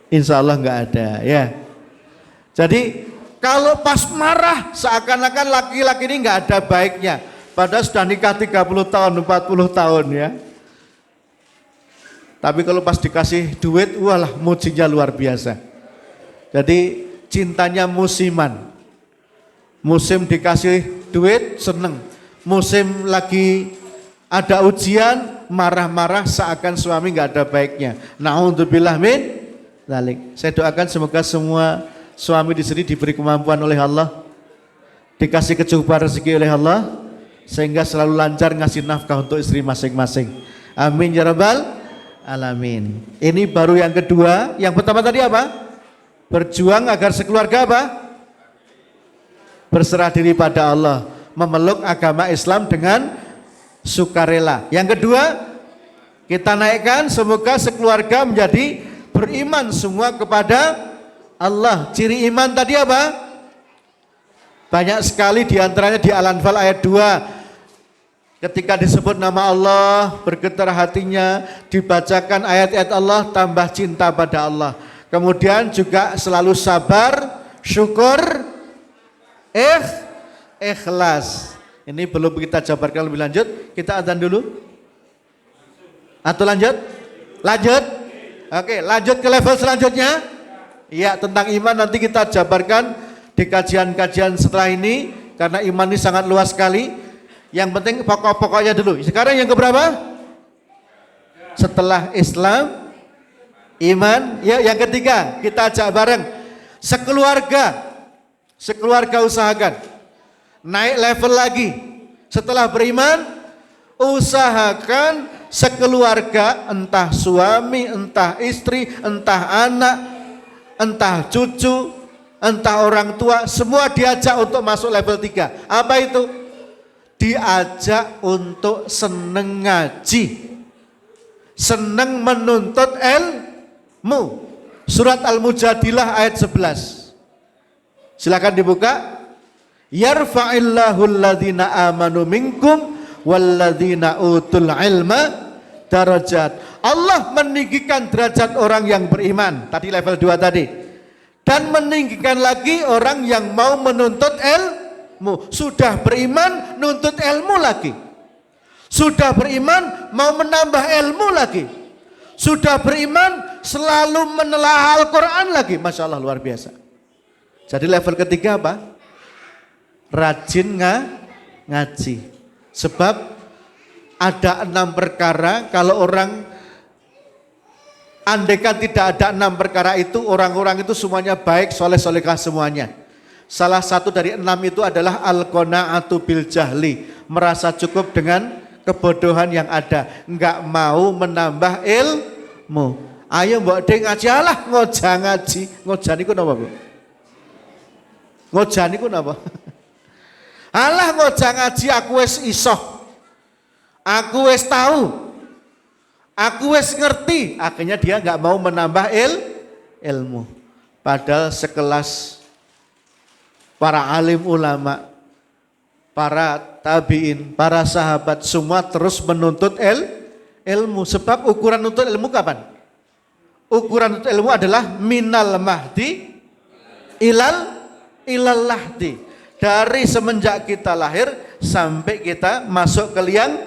Insya Allah enggak ada, ya. Jadi kalau pas marah seakan-akan laki-laki ini enggak ada baiknya. Padahal sudah nikah 30 tahun, 40 tahun ya. Tapi kalau pas dikasih duit, walah mujinya luar biasa. Jadi cintanya musiman. Musim dikasih duit, seneng. Musim lagi ada ujian, marah-marah seakan suami nggak ada baiknya. Na'udzubillah min dzalik. Saya doakan semoga semua suami di sini diberi kemampuan oleh Allah, dikasih kecukupan rezeki oleh Allah, sehingga selalu lancar ngasih nafkah untuk istri masing-masing. Amin ya rabbal alamin. Ini baru yang kedua. Yang pertama tadi apa? Berjuang agar sekeluarga apa? berserah diri pada Allah, memeluk agama Islam dengan sukarela. Yang kedua, kita naikkan semoga sekeluarga menjadi beriman semua kepada Allah. Ciri iman tadi apa? Banyak sekali diantaranya di Al-Anfal ayat 2. Ketika disebut nama Allah, bergetar hatinya, dibacakan ayat-ayat Allah, tambah cinta pada Allah. Kemudian juga selalu sabar, syukur, ikhlas. Ini belum kita jabarkan lebih lanjut. Kita adzan dulu. Atau lanjut? Lanjut? Oke, lanjut ke level selanjutnya. Iya, tentang iman nanti kita jabarkan di kajian-kajian setelah ini. Karena iman ini sangat luas sekali. Yang penting pokok-pokoknya dulu. Sekarang yang keberapa? Setelah Islam, iman. Ya, yang ketiga kita ajak bareng. Sekeluarga usahakan. Naik level lagi. Setelah beriman, usahakan sekeluarga, entah suami, entah istri, entah anak, entah cucu, entah orang tua, semua diajak untuk masuk level 3. Apa itu? Diajak untuk seneng ngaji, seneng menuntut ilmu. Surat Al-Mujadilah ayat 11. Silakan dibuka. Yarfa'illahu alladhina amanu minkum walladzina utul ilma darajat. Allah meninggikan derajat orang yang beriman. Tadi level 2 tadi. Dan meninggikan lagi orang yang mau menuntut ilmu. Sudah beriman, nuntut ilmu lagi. Sudah beriman, mau menambah ilmu lagi. Sudah beriman, selalu menelaah Al-Quran lagi. Masya Allah, luar biasa. Jadi level ketiga apa? Rajin ngaji. Sebab ada 6 perkara, kalau orang andaikan tidak ada 6 perkara itu, orang-orang itu semuanya baik, soleh-solehah semuanya. Salah satu dari 6 itu adalah al-qanaatu bil jahli, merasa cukup dengan kebodohan yang ada, enggak mau menambah ilmu. Ayo mbok de ngaji, alah ngoja ngaji. Ngojan iku napa, Bu? Ngojan iku napa? Alah ngoja ngaji aku wis iso. Aku wis tahu. Aku wis ngerti. Akhirnya dia enggak mau menambah ilmu. Padahal sekelas para alim ulama, para tabiin, para sahabat semua terus menuntut ilmu. Sebab ukuran nuntut ilmu kapan? Ukuran nuntut ilmu adalah minal mahdi ilal lahdi. Dari semenjak kita lahir sampai kita masuk ke liang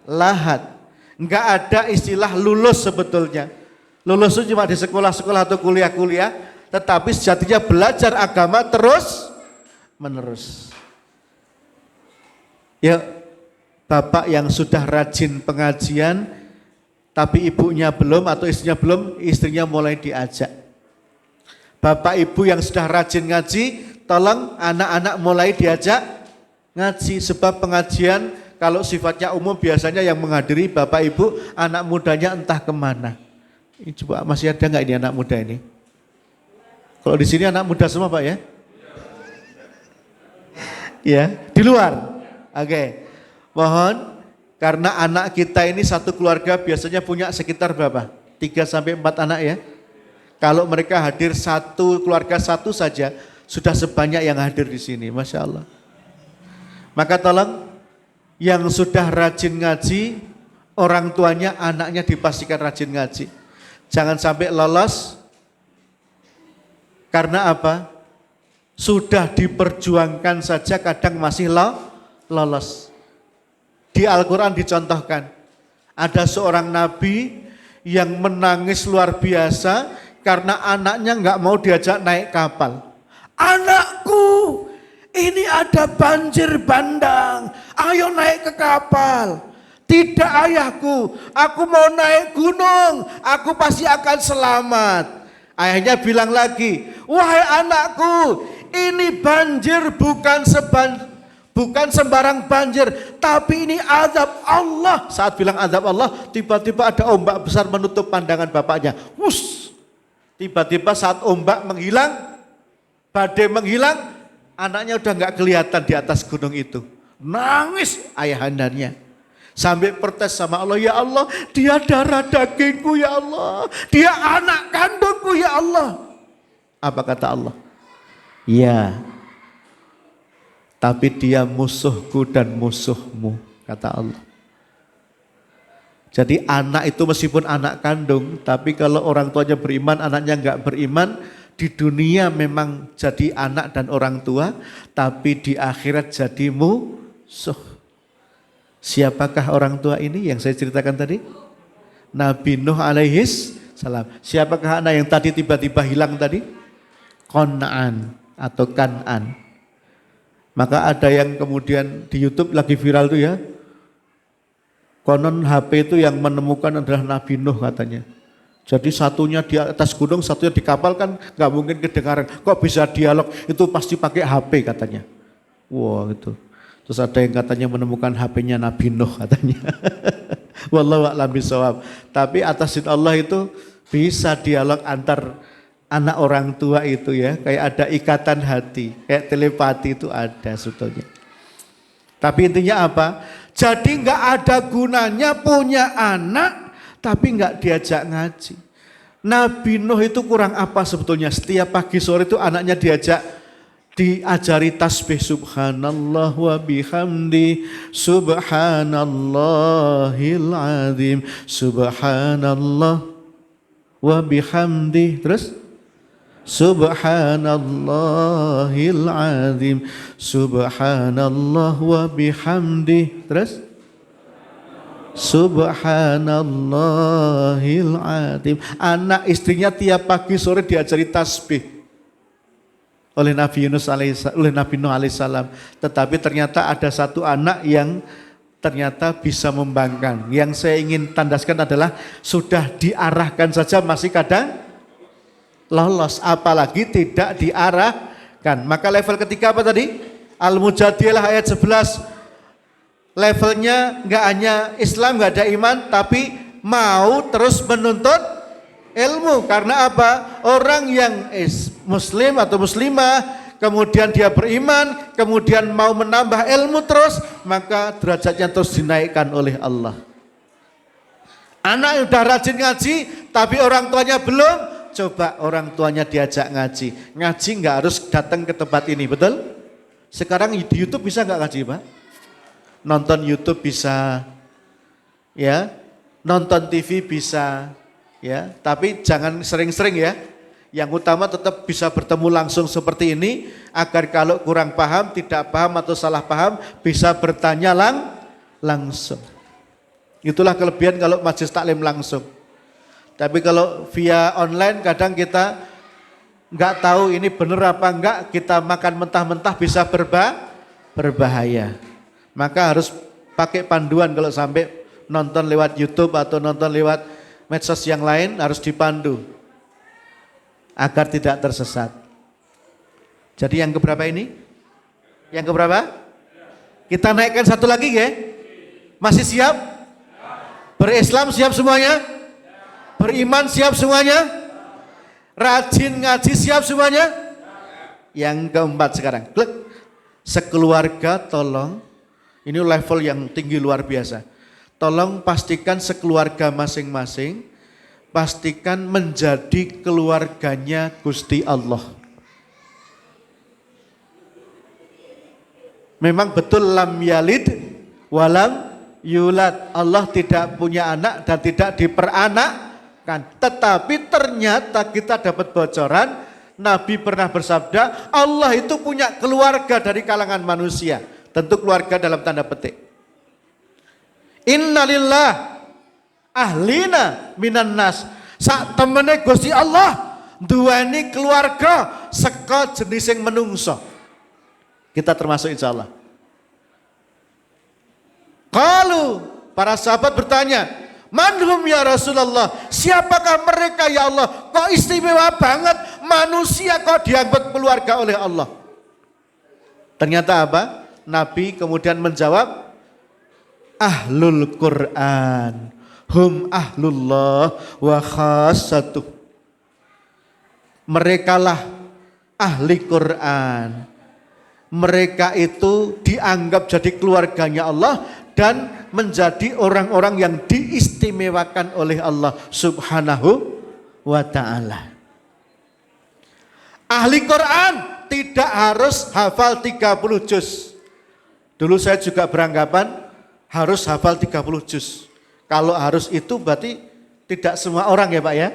lahat. Enggak ada istilah lulus sebetulnya. Lulus itu cuma di sekolah-sekolah atau kuliah-kuliah, tetapi sejatinya belajar agama terus menerus. Ya, bapak yang sudah rajin pengajian tapi ibunya belum atau istrinya belum, istrinya mulai diajak. Bapak ibu yang sudah rajin ngaji, tolong anak-anak mulai diajak ngaji. Sebab pengajian kalau sifatnya umum biasanya yang menghadiri bapak ibu, anak mudanya entah kemana. Ini coba masih ada nggak ini anak muda ini? Kalau di sini anak muda semua Pak ya? Ya, di luar. Oke. Mohon, karena anak kita ini satu keluarga biasanya punya sekitar berapa? 3 sampai 4 anak ya. Kalau mereka hadir satu keluarga satu saja, sudah sebanyak yang hadir di sini. Masya Allah. Maka tolong, yang sudah rajin ngaji, orang tuanya, anaknya dipastikan rajin ngaji. Jangan sampai lolos. Karena apa? Sudah diperjuangkan saja kadang masih lolos. Di Al-Quran dicontohkan, ada seorang nabi yang menangis luar biasa karena anaknya nggak mau diajak naik kapal. Anakku, ini ada banjir bandang, ayo naik ke kapal. Tidak ayahku, aku mau naik gunung, aku pasti akan selamat. Ayahnya bilang lagi, wahai anakku, ini banjir bukan sembarang banjir, tapi ini azab Allah. Saat bilang azab Allah, tiba-tiba ada ombak besar menutup pandangan bapaknya. Tiba-tiba saat ombak menghilang, badai menghilang, Anaknya udah nggak kelihatan di atas gunung itu. Nangis ayahandanya. Sampai protes sama Allah, ya Allah, dia darah dagingku ya Allah. Dia anak kandungku ya Allah. Apa kata Allah? Ya, tapi dia musuhku dan musuhmu, kata Allah. Jadi anak itu meskipun anak kandung, tapi kalau orang tuanya beriman, anaknya enggak beriman, di dunia memang jadi anak dan orang tua, tapi di akhirat jadi musuh. Siapakah orang tua ini yang saya ceritakan tadi? Nabi Nuh alaihis salam. Siapakah anak yang tadi tiba-tiba hilang tadi? Kon'an atau Kan'an. Maka ada yang kemudian di YouTube lagi viral tuh ya. Konon HP itu yang menemukan adalah Nabi Nuh katanya. Jadi satunya di atas gunung, satunya di kapal kan nggak mungkin kedengaran. Kok bisa dialog? Itu pasti pakai HP katanya. Wah gitu. Terus ada yang katanya menemukan HP-nya Nabi Nuh katanya. Wallahu a'lam bishawab. Tapi atas izin Allah itu bisa dialog antar anak orang tua itu ya, kayak ada ikatan hati, kayak telepati itu ada sebetulnya. Tapi intinya apa? Jadi nggak ada gunanya punya anak, tapi nggak diajak ngaji. Nabi Nuh itu kurang apa sebetulnya? Setiap pagi sore itu anaknya diajari tasbih subhanallah wa bihamdi subhanallahil azim subhanallah wa bihamdi terus subhanallahil azim subhanallah wa bihamdi terus subhanallahil azim. Anak istrinya tiap pagi sore diajari tasbih oleh Nabi Nuh alaihissalam. Tetapi ternyata ada satu anak yang ternyata bisa membangkang. Yang saya ingin tandaskan adalah sudah diarahkan saja masih kadang lolos, apalagi tidak diarahkan. Maka level ketiga apa tadi? Al-Mujadilah ayat 11. Levelnya enggak hanya Islam, enggak ada iman, tapi mau terus menuntut ilmu. Karena apa? Orang yang muslim atau muslimah, kemudian dia beriman, kemudian mau menambah ilmu terus, maka derajatnya terus dinaikkan oleh Allah. Anak yang udah rajin ngaji, tapi orang tuanya belum, coba orang tuanya diajak ngaji. Ngaji nggak harus datang ke tempat ini, betul? Sekarang di YouTube bisa nggak ngaji, Pak? Nonton YouTube bisa, ya. Nonton TV bisa, ya. Tapi jangan sering-sering ya. Yang utama tetap bisa bertemu langsung seperti ini, agar kalau kurang paham, tidak paham atau salah paham, bisa bertanya langsung. Itulah kelebihan kalau majelis taklim langsung. Tapi kalau via online kadang kita nggak tahu ini benar apa enggak, kita makan mentah-mentah bisa berbahaya. Maka harus pakai panduan kalau sampai nonton lewat YouTube atau nonton lewat medsos yang lain, harus dipandu agar tidak tersesat. Jadi yang keberapa ini? Yang keberapa? Kita naikkan satu lagi ya. Masih siap? Berislam siap semuanya? Beriman siap semuanya? Rajin ngaji siap semuanya? Yang keempat sekarang, klik. Sekeluarga tolong, ini level yang tinggi luar biasa. Tolong pastikan sekeluarga masing-masing, pastikan menjadi keluarganya Gusti Allah. Memang betul lam yalid walam yulad. Allah tidak punya anak dan tidak diperanakkan. Tetapi ternyata kita dapat bocoran, Nabi pernah bersabda, Allah itu punya keluarga dari kalangan manusia. Tentu keluarga dalam tanda petik. Innalillah ahlina minan nas. Sak temene Gusti Allah duweni keluarga saka jenis yang menungso. Kita termasuk insyaallah. Qalu, para sahabat bertanya, manhum ya Rasulullah, siapakah mereka ya Allah? Kok istimewa banget manusia kok dianggap keluarga oleh Allah? Ternyata apa? Nabi kemudian menjawab, ahlul Quran, hum ahlullah wa khassatuh. Merekalah ahli Quran. mereka itu dianggap jadi keluarganya Allah dan menjadi orang-orang yang diistimewakan oleh Allah Subhanahu wa ta'ala. Ahli Quran tidak harus hafal 30 juz. Dulu saya juga beranggapan harus hafal 30 juz. Kalau harus itu berarti tidak semua orang ya Pak ya.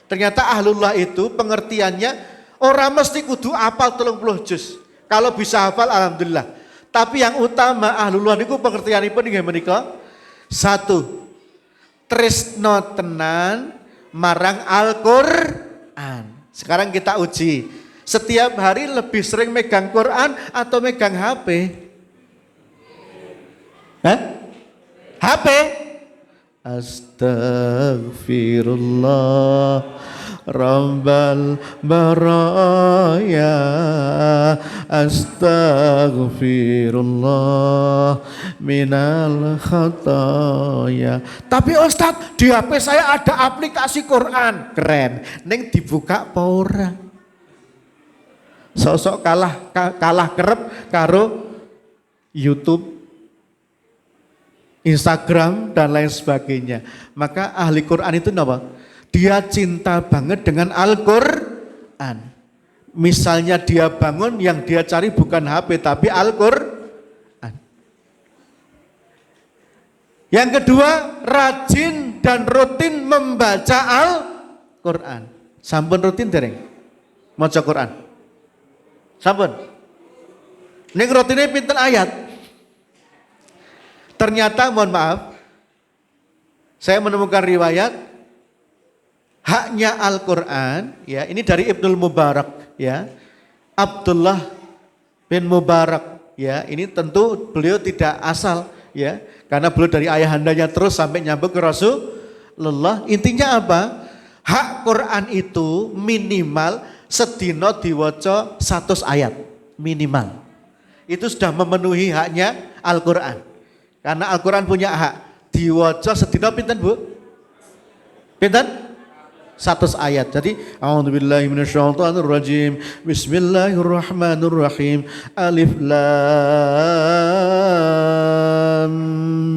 Ternyata ahlullah itu pengertiannya orang mesti kudu hafal 30 juz. Kalau bisa hafal alhamdulillah. Tapi yang utama ahlullah niku pengertianipun nggih menika satu, tresno tenan marang Al-Qur'an. Sekarang kita uji. Setiap hari lebih sering megang Quran atau megang HP? HP? Astaghfirullah Rabbal baraya, astaghfirullah minal khataya. Tapi Ustadz, di HP saya ada aplikasi Quran. Keren. Neng dibuka apa ora? Sosok kalah kerep karo YouTube, Instagram dan lain sebagainya. Maka ahli Quran itu apa? Dia cinta banget dengan Al-Quran. Misalnya dia bangun, yang dia cari bukan HP tapi Al-Quran. Yang kedua, rajin dan rutin membaca Al-Quran. Sampun rutin dereng maca Quran? Sampun? Ning rutine pinten ayat? Ternyata mohon maaf, saya menemukan riwayat haknya Al-Quran, ya ini dari Ibnul Mubarak, ya Abdullah bin Mubarak, ya ini tentu beliau tidak asal, ya karena beliau dari ayahandanya terus sampai nyambung ke Rasulullah. Intinya apa? Hak Quran itu minimal sedina diwaca 100 ayat minimal. Itu sudah memenuhi haknya Al-Quran. Karena Al-Quran punya hak diwaca sedina pinten Bu? Pinten? 100 ayat. Jadi a'udzubillahi minasyaitonirrajim. Bismillahirrahmanirrahim. Alif lam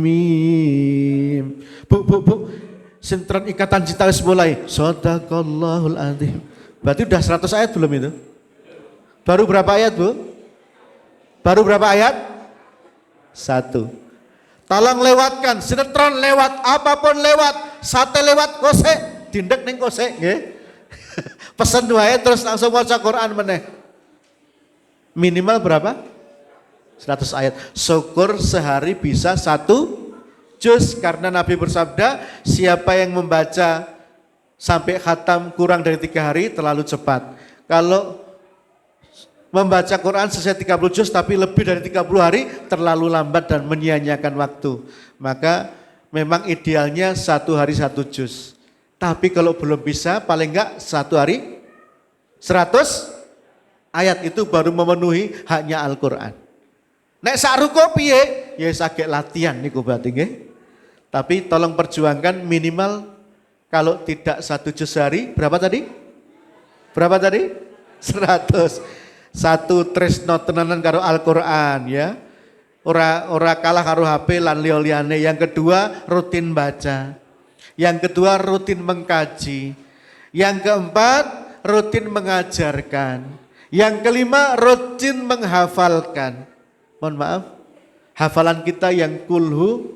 mim. Bu. Sintren ikatan cinta wis mulai. Shadaqallahul adzim. Berarti udah 100 ayat belum itu? Baru berapa ayat, Bu? Baru berapa ayat? 1. Tolong lewatkan, sinetron lewat, apapun lewat, sate lewat, kosek. Dindek neng kosek, nggih. Pesan wae terus langsung baca Quran meneh. Minimal berapa? 100 ayat. Syukur sehari bisa 1 juz karena Nabi bersabda, siapa yang membaca sampai khatam kurang dari 3 hari terlalu cepat. Kalau membaca Quran selesai 30 juz tapi lebih dari 30 hari terlalu lambat dan menyia-nyiakan waktu. Maka memang idealnya 1 hari 1 juz. Tapi kalau belum bisa, paling enggak 1 hari 100 ayat itu baru memenuhi haknya Al-Quran. Nek sak ruko piye? Ya saged latihan niku berarti nggih. Tapi tolong perjuangkan minimal kalau tidak 1 juz sehari, berapa tadi? Berapa tadi? 100. 1 tresno tenanan karo Al-Quran ya. Ora kalah karo HP lan liya-liyane. Yang kedua rutin baca. Yang kedua rutin mengkaji. Yang keempat rutin mengajarkan. Yang kelima rutin menghafalkan. Mohon maaf, hafalan kita yang kulhu,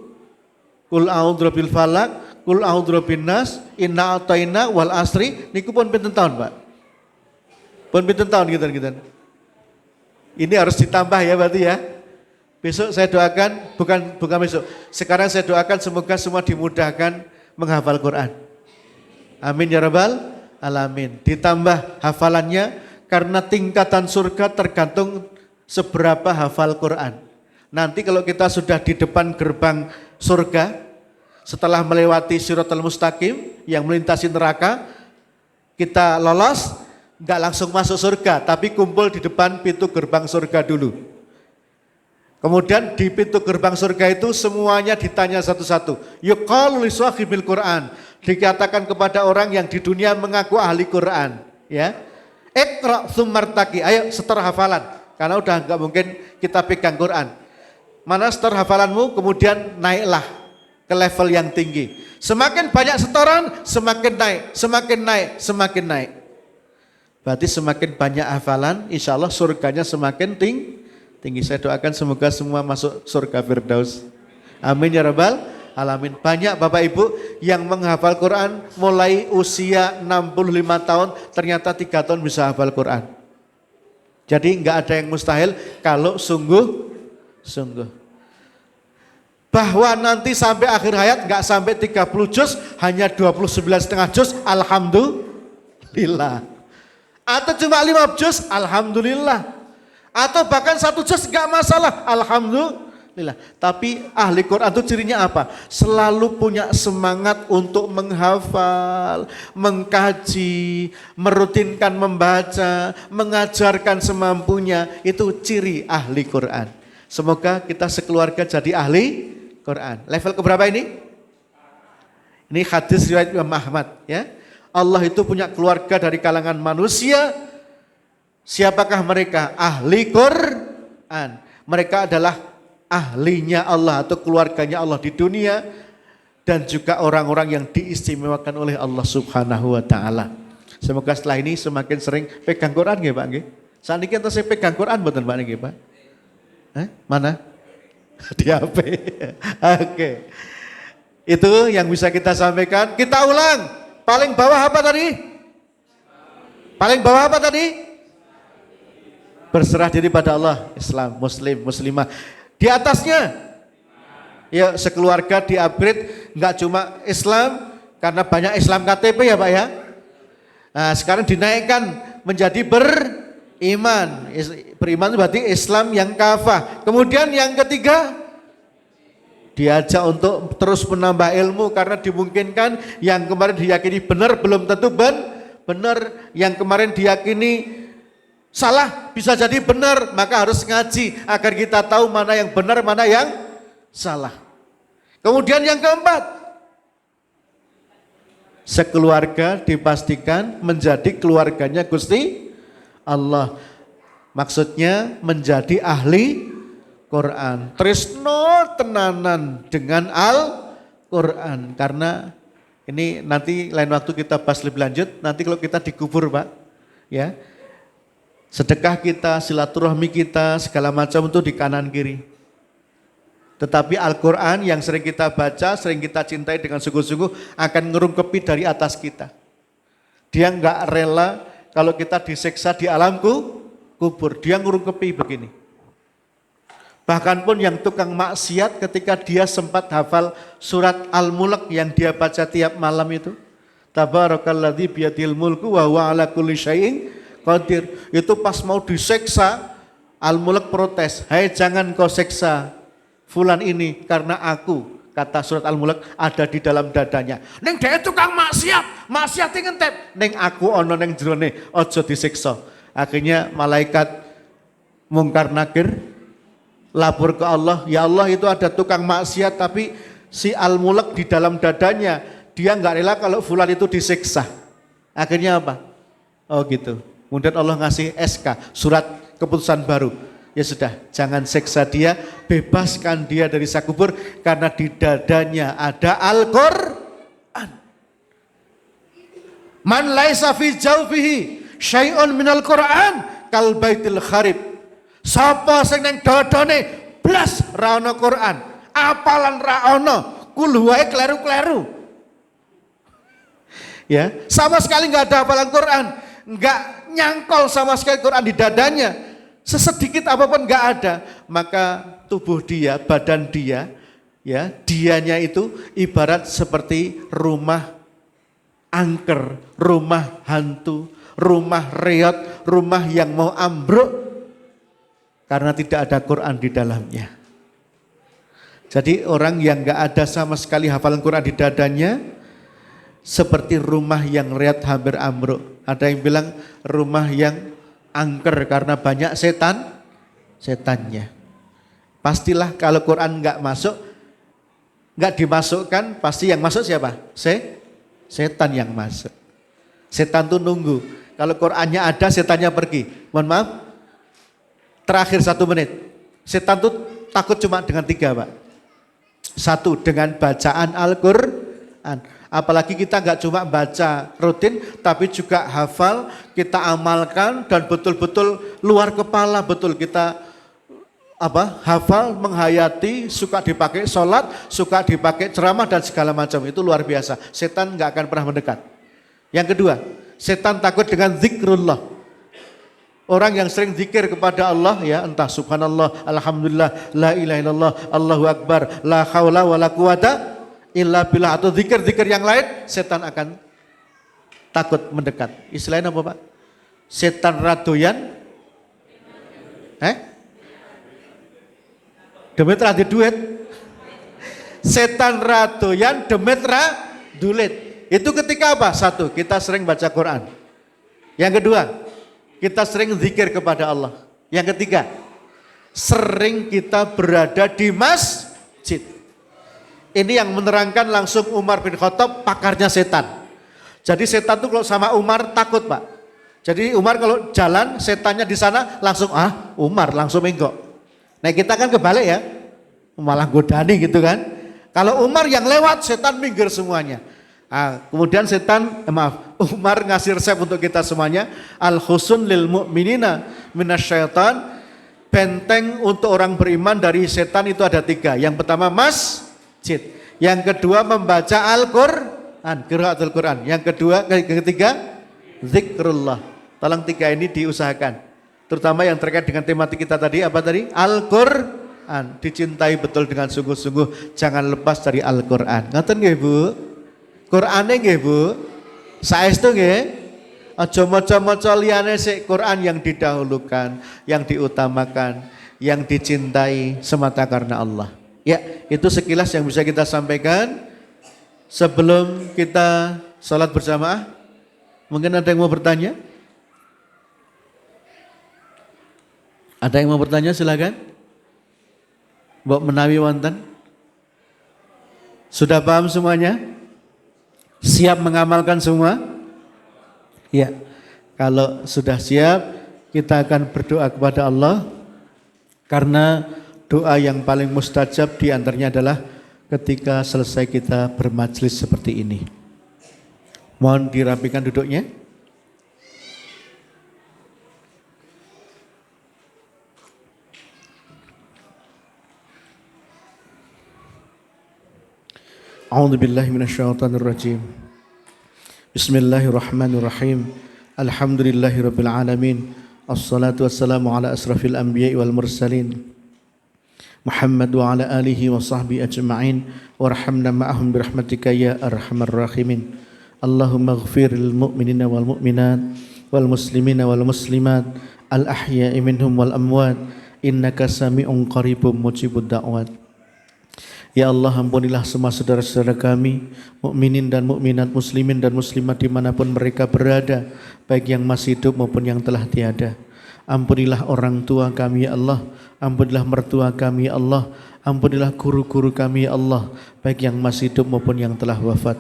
kul a'udzu birabbil falaq, kul a'udzu birabbin nas, inna a'taina wal asri niku pun pinten tahun, Pak? Pun pinten tahun gitu. Ini harus ditambah ya berarti ya. Besok saya doakan, bukan besok. Sekarang saya doakan semoga semua dimudahkan menghafal Quran. Amin ya rabbal alamin. Ditambah hafalannya karena tingkatan surga tergantung seberapa hafal Quran. Nanti kalau kita sudah di depan gerbang surga, setelah melewati Shiratal Mustaqim yang melintasi neraka, kita lolos, enggak langsung masuk surga, tapi kumpul di depan pintu gerbang surga dulu. Kemudian di pintu gerbang surga itu semuanya ditanya satu-satu. Yuqalu li sahibil Quran. Dikatakan kepada orang yang di dunia mengaku ahli Quran. Ya. Iqra' tsummartaqi. Ayo setor hafalan. Karena udah nggak mungkin kita pegang Quran. Mana setor hafalanmu, kemudian naiklah ke level yang tinggi. Semakin banyak setoran, semakin naik, semakin naik, semakin naik. Berarti semakin banyak hafalan, insya Allah surganya semakin tinggi. Saya doakan semoga semua masuk surga Firdaus. Amin ya rabbal alamin. Banyak Bapak Ibu yang menghafal Quran mulai usia 65 tahun, ternyata 3 tahun bisa hafal Quran. Jadi enggak ada yang mustahil kalau sungguh. Bahwa nanti sampai akhir hayat enggak sampai 30 juz, hanya 29,5 juz, alhamdulillah. Atau cuma 5 juz, alhamdulillah. Atau bahkan 1 juz enggak masalah, alhamdulillah. Tapi ahli Quran itu cirinya apa? Selalu punya semangat untuk menghafal, mengkaji, merutinkan membaca, mengajarkan semampunya. Itu ciri ahli Quran. Semoga kita sekeluarga jadi ahli Quran. Level keberapa ini? Ini hadis riwayat Imam Ahmad, ya. Allah itu punya keluarga dari kalangan manusia. Siapakah mereka? Ahli Quran. Mereka adalah ahlinya Allah atau keluarganya Allah di dunia dan juga orang-orang yang diistimewakan oleh Allah Subhanahu wa taala. Semoga setelah ini semakin sering pegang Quran nggih Pak nggih. Saniki enten sing pegang Quran mboten Pak nggih Pak? Mana? Di HP. Oke. Itu yang bisa kita sampaikan. Kita ulang. Paling bawah apa tadi? Paling bawah apa tadi? Berserah diri pada Allah, Islam, Muslim, Muslimah. Di atasnya, ya sekeluarga di-upgrade, nggak cuma Islam, karena banyak Islam KTP ya Pak ya. Nah sekarang dinaikkan menjadi beriman. Beriman berarti Islam yang kafah. Kemudian yang ketiga, diajak untuk terus menambah ilmu karena dimungkinkan yang kemarin diyakini benar belum tentu benar, yang kemarin diyakini salah bisa jadi benar, maka harus ngaji agar kita tahu mana yang benar, mana yang salah. Kemudian yang keempat, sekeluarga dipastikan menjadi keluarganya Gusti Allah. Maksudnya menjadi ahli Quran, tresno tenanan dengan Al-Quran. Karena ini nanti lain waktu kita bahas lebih lanjut, nanti kalau kita dikubur Pak, ya sedekah kita, silaturahmi kita, segala macam itu di kanan kiri. Tetapi Al-Quran yang sering kita baca, sering kita cintai dengan sungguh-sungguh akan ngerungkepi dari atas kita. Dia enggak rela kalau kita disiksa di alam kubur, dia ngerungkepi begini. Bahkan pun yang tukang maksiat ketika dia sempat hafal surat Al-Mulk yang dia baca tiap malam itu. Tabarakalladzi biyadil mulku wa huwa ala kulli syai'in qadir. Itu pas mau diseksa, Al-Mulk protes, "Hai jangan kau seksa fulan ini karena aku," kata surat Al-Mulk, "ada di dalam dadanya. Ning dhek tukang maksiat ngentep. Ning aku ana ning jerone, aja disiksa." Akhirnya malaikat Mungkar Nakir lapor ke Allah, "Ya Allah, itu ada tukang maksiat tapi si Al-Mulk di dalam dadanya, dia enggak rela kalau fulan itu disiksa." Akhirnya apa? Oh gitu. Kemudian Allah ngasih SK, surat keputusan baru. Ya sudah, jangan siksa dia, bebaskan dia dari siksa kubur karena di dadanya ada Al-Qur'an. Man laisa fi jawfihi syai'un minal Qur'an kal baitil kharib. Sapa sing ning dadane blas ra ana Quran, apalan ra ana, kul wae kleru-kleru. Ya, sama sekali enggak ada hafalan Quran, enggak nyangkol sama sekali Quran di dadanya. Sesedikit apapun enggak ada, maka tubuh dia, badan dia, ya, dianya itu ibarat seperti rumah angker, rumah hantu, rumah reot, rumah yang mau ambruk karena tidak ada Quran di dalamnya. Jadi orang yang enggak ada sama sekali hafalan Quran di dadanya seperti rumah yang reot hampir ambruk. Ada yang bilang rumah yang angker karena banyak setannya. Pastilah kalau Quran enggak masuk, enggak dimasukkan, pasti yang masuk siapa? Setan yang masuk. Setan tuh nunggu. Kalau Qurannya ada, setannya pergi. Mohon maaf, Terakhir 1 menit. Setan tuh takut cuma dengan 3, Pak. 1, dengan bacaan Al-Quran. Apalagi kita nggak cuma baca rutin, tapi juga hafal, kita amalkan dan betul-betul luar kepala, betul kita hafal, menghayati, suka dipakai sholat, suka dipakai ceramah dan segala macam. Itu luar biasa. Setan nggak akan pernah mendekat. Yang kedua, setan takut dengan zikrullah. Orang yang sering zikir kepada Allah, ya, entah subhanallah, alhamdulillah, la ilaha illallah, Allahu akbar, la haula wala quwata illa billah, atau zikir-zikir yang lain, setan akan takut mendekat. Istilahnya apa, Pak? Setan radoyan demet ra duit. Setan radoyan demet ra dulit. Itu ketika apa? 1, kita sering baca Quran. Yang kedua, kita sering zikir kepada Allah. Yang ketiga, sering kita berada di masjid. Ini yang menerangkan langsung Umar bin Khattab, pakarnya setan. Jadi setan tuh kalau sama Umar takut, Pak. Jadi Umar kalau jalan, setannya di sana langsung Umar langsung menggok. Nah kita kan kebalik ya, malah godani gitu kan. Kalau Umar yang lewat, setan minggir semuanya. Kemudian Umar ngasih resep untuk kita semuanya. Al-husun lil mu'minina minasyaitan. Benteng untuk orang beriman dari setan itu ada 3. Yang pertama masjid. Yang kedua membaca Al-Quran, qiraatul Quran. Yang ketiga zikrullah. Tolong 3 ini diusahakan. Terutama yang terkait dengan tematik kita tadi, apa tadi? Al-Quran. Dicintai betul dengan sungguh-sungguh. Jangan lepas dari Al-Quran. Ngoten nggih, Bu? Qur'ane nggih, Bu? Saestu nggih? Aja maca-maca liyane sik, Quran yang didahulukan, yang diutamakan, yang dicintai semata karena Allah. Ya, itu sekilas yang bisa kita sampaikan sebelum kita salat berjamaah. Mungkin ada yang mau bertanya? Ada yang mau bertanya, silakan. Mbok menawi wonten? Sudah paham semuanya? Siap mengamalkan semua? Ya. Kalau sudah siap, kita akan berdoa kepada Allah, karena doa yang paling mustajab di antaranya adalah ketika selesai kita bermajlis seperti ini. Mohon dirapikan duduknya. A'udzu billahi minasyaitonir rajim. Bismillahirrahmanirrahim. Alhamdulillahirabbil alamin. Assalatu wassalamu ala asrafil anbiya'i wal mursalin. Muhammad wa ala alihi wa sahbihi ajma'in. Warhamna ma'ahum birahmatika ya arhamar rahimin. Allahumma ighfiril mu'minina wal mu'minat wal muslimina wal muslimat al ahya'i minhum wal amwat innaka sami'un qaribun mujibud da'wat. Ya Allah, ampunilah semua saudara-saudara kami, mukminin dan mukminat, muslimin dan muslimat dimanapun mereka berada, baik yang masih hidup maupun yang telah tiada. Ampunilah orang tua kami ya Allah, ampunilah mertua kami ya Allah, ampunilah guru-guru kami ya Allah, baik yang masih hidup maupun yang telah wafat.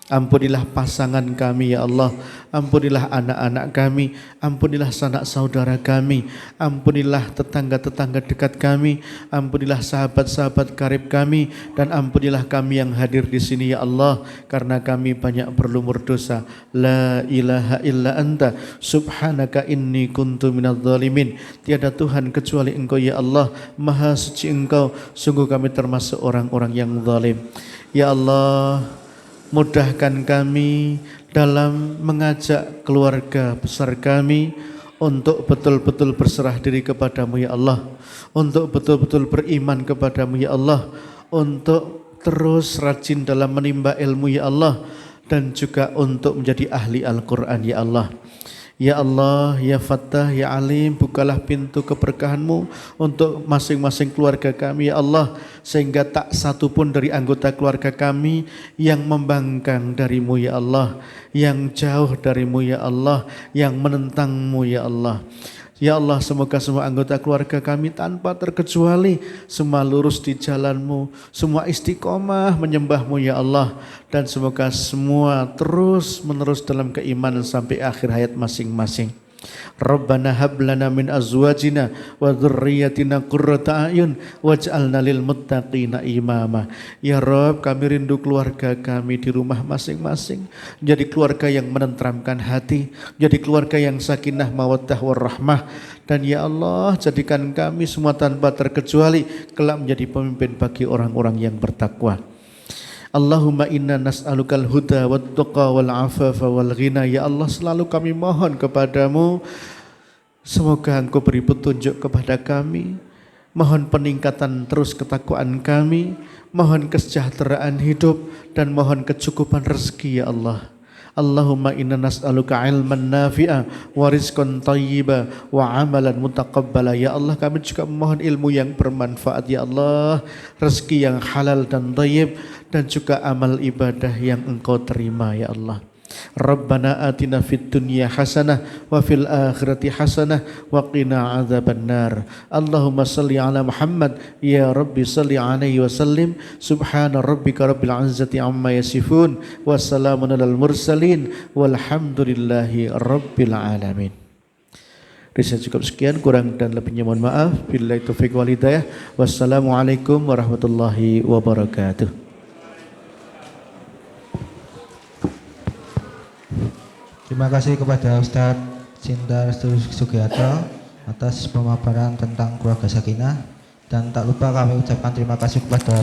Ampunilah pasangan kami ya Allah, ampunilah anak-anak kami, ampunilah sanak saudara kami, ampunilah tetangga-tetangga dekat kami, ampunilah sahabat-sahabat karib kami, dan ampunilah kami yang hadir di sini ya Allah, karena kami banyak berlumur dosa. La ilaha illa anta subhanaka inni kuntu minadz zalimin. Tiada Tuhan kecuali Engkau ya Allah, maha suci Engkau, sungguh kami termasuk orang-orang yang zalim. Ya Allah, mudahkan kami dalam mengajak keluarga besar kami untuk betul-betul berserah diri kepadamu ya Allah, untuk betul-betul beriman kepadamu ya Allah, untuk terus rajin dalam menimba ilmu ya Allah, dan juga untuk menjadi ahli Al-Quran ya Allah. Ya Allah, ya Fattah, ya Alim, bukalah pintu keberkahan-Mu untuk masing-masing keluarga kami ya Allah, sehingga tak satu pun dari anggota keluarga kami yang membangkang dari-Mu ya Allah, yang jauh dari-Mu ya Allah, yang menentang-Mu ya Allah. Ya Allah, semoga semua anggota keluarga kami tanpa terkecuali semua lurus di jalan-Mu, semua istiqomah menyembah-Mu ya Allah, dan semoga semua terus menerus dalam keimanan sampai akhir hayat masing-masing. Rabbana hab lana min azwajina wa dzurriyyatina qurrata a'yun waj'alna lil muttaqina imama. Ya Rabb, kami rindu keluarga kami di rumah masing-masing jadi keluarga yang menenteramkan hati, jadi keluarga yang sakinah mawaddah warahmah. Dan ya Allah, jadikan kami semua tanpa terkecuali kelak menjadi pemimpin bagi orang-orang yang bertakwa. Allahumma inna nas'alukal huda wat tuqa wal afafa wal ghina. Ya Allah, selalu kami mohon kepadamu, semoga Engkau beri petunjuk kepada kami, mohon peningkatan terus ketakwaan kami, mohon kesejahteraan hidup, dan mohon kecukupan rezeki ya Allah. Allahumma inna nas'aluka ilman nafi'a wa rizqan thayyiba wa amalan mutaqabbala. Ya Allah, kami juga memohon ilmu yang bermanfaat ya Allah, rezeki yang halal dan thayyib, dan juga amal ibadah yang Engkau terima ya Allah. Rabbana atina fid dunya hasanah wa fil akhirati hasanah wa qina adzabannar. Allahumma salli ala Muhammad ya Rabbi salli alaihi wa sallim. Subhana rabbika rabbil izzati amma yasifun wa salamun alal mursalin walhamdulillahi rabbil alamin. Bisa cukup sekian, kurang dan lebihnya mohon maaf. Billahi taufiq wal hidayah. Wassalamualaikum warahmatullahi wabarakatuh. Terima kasih kepada Ustadz Cinta Restu Sugiharto atas pemaparan tentang keluarga sakinah, dan tak lupa kami ucapkan terima kasih kepada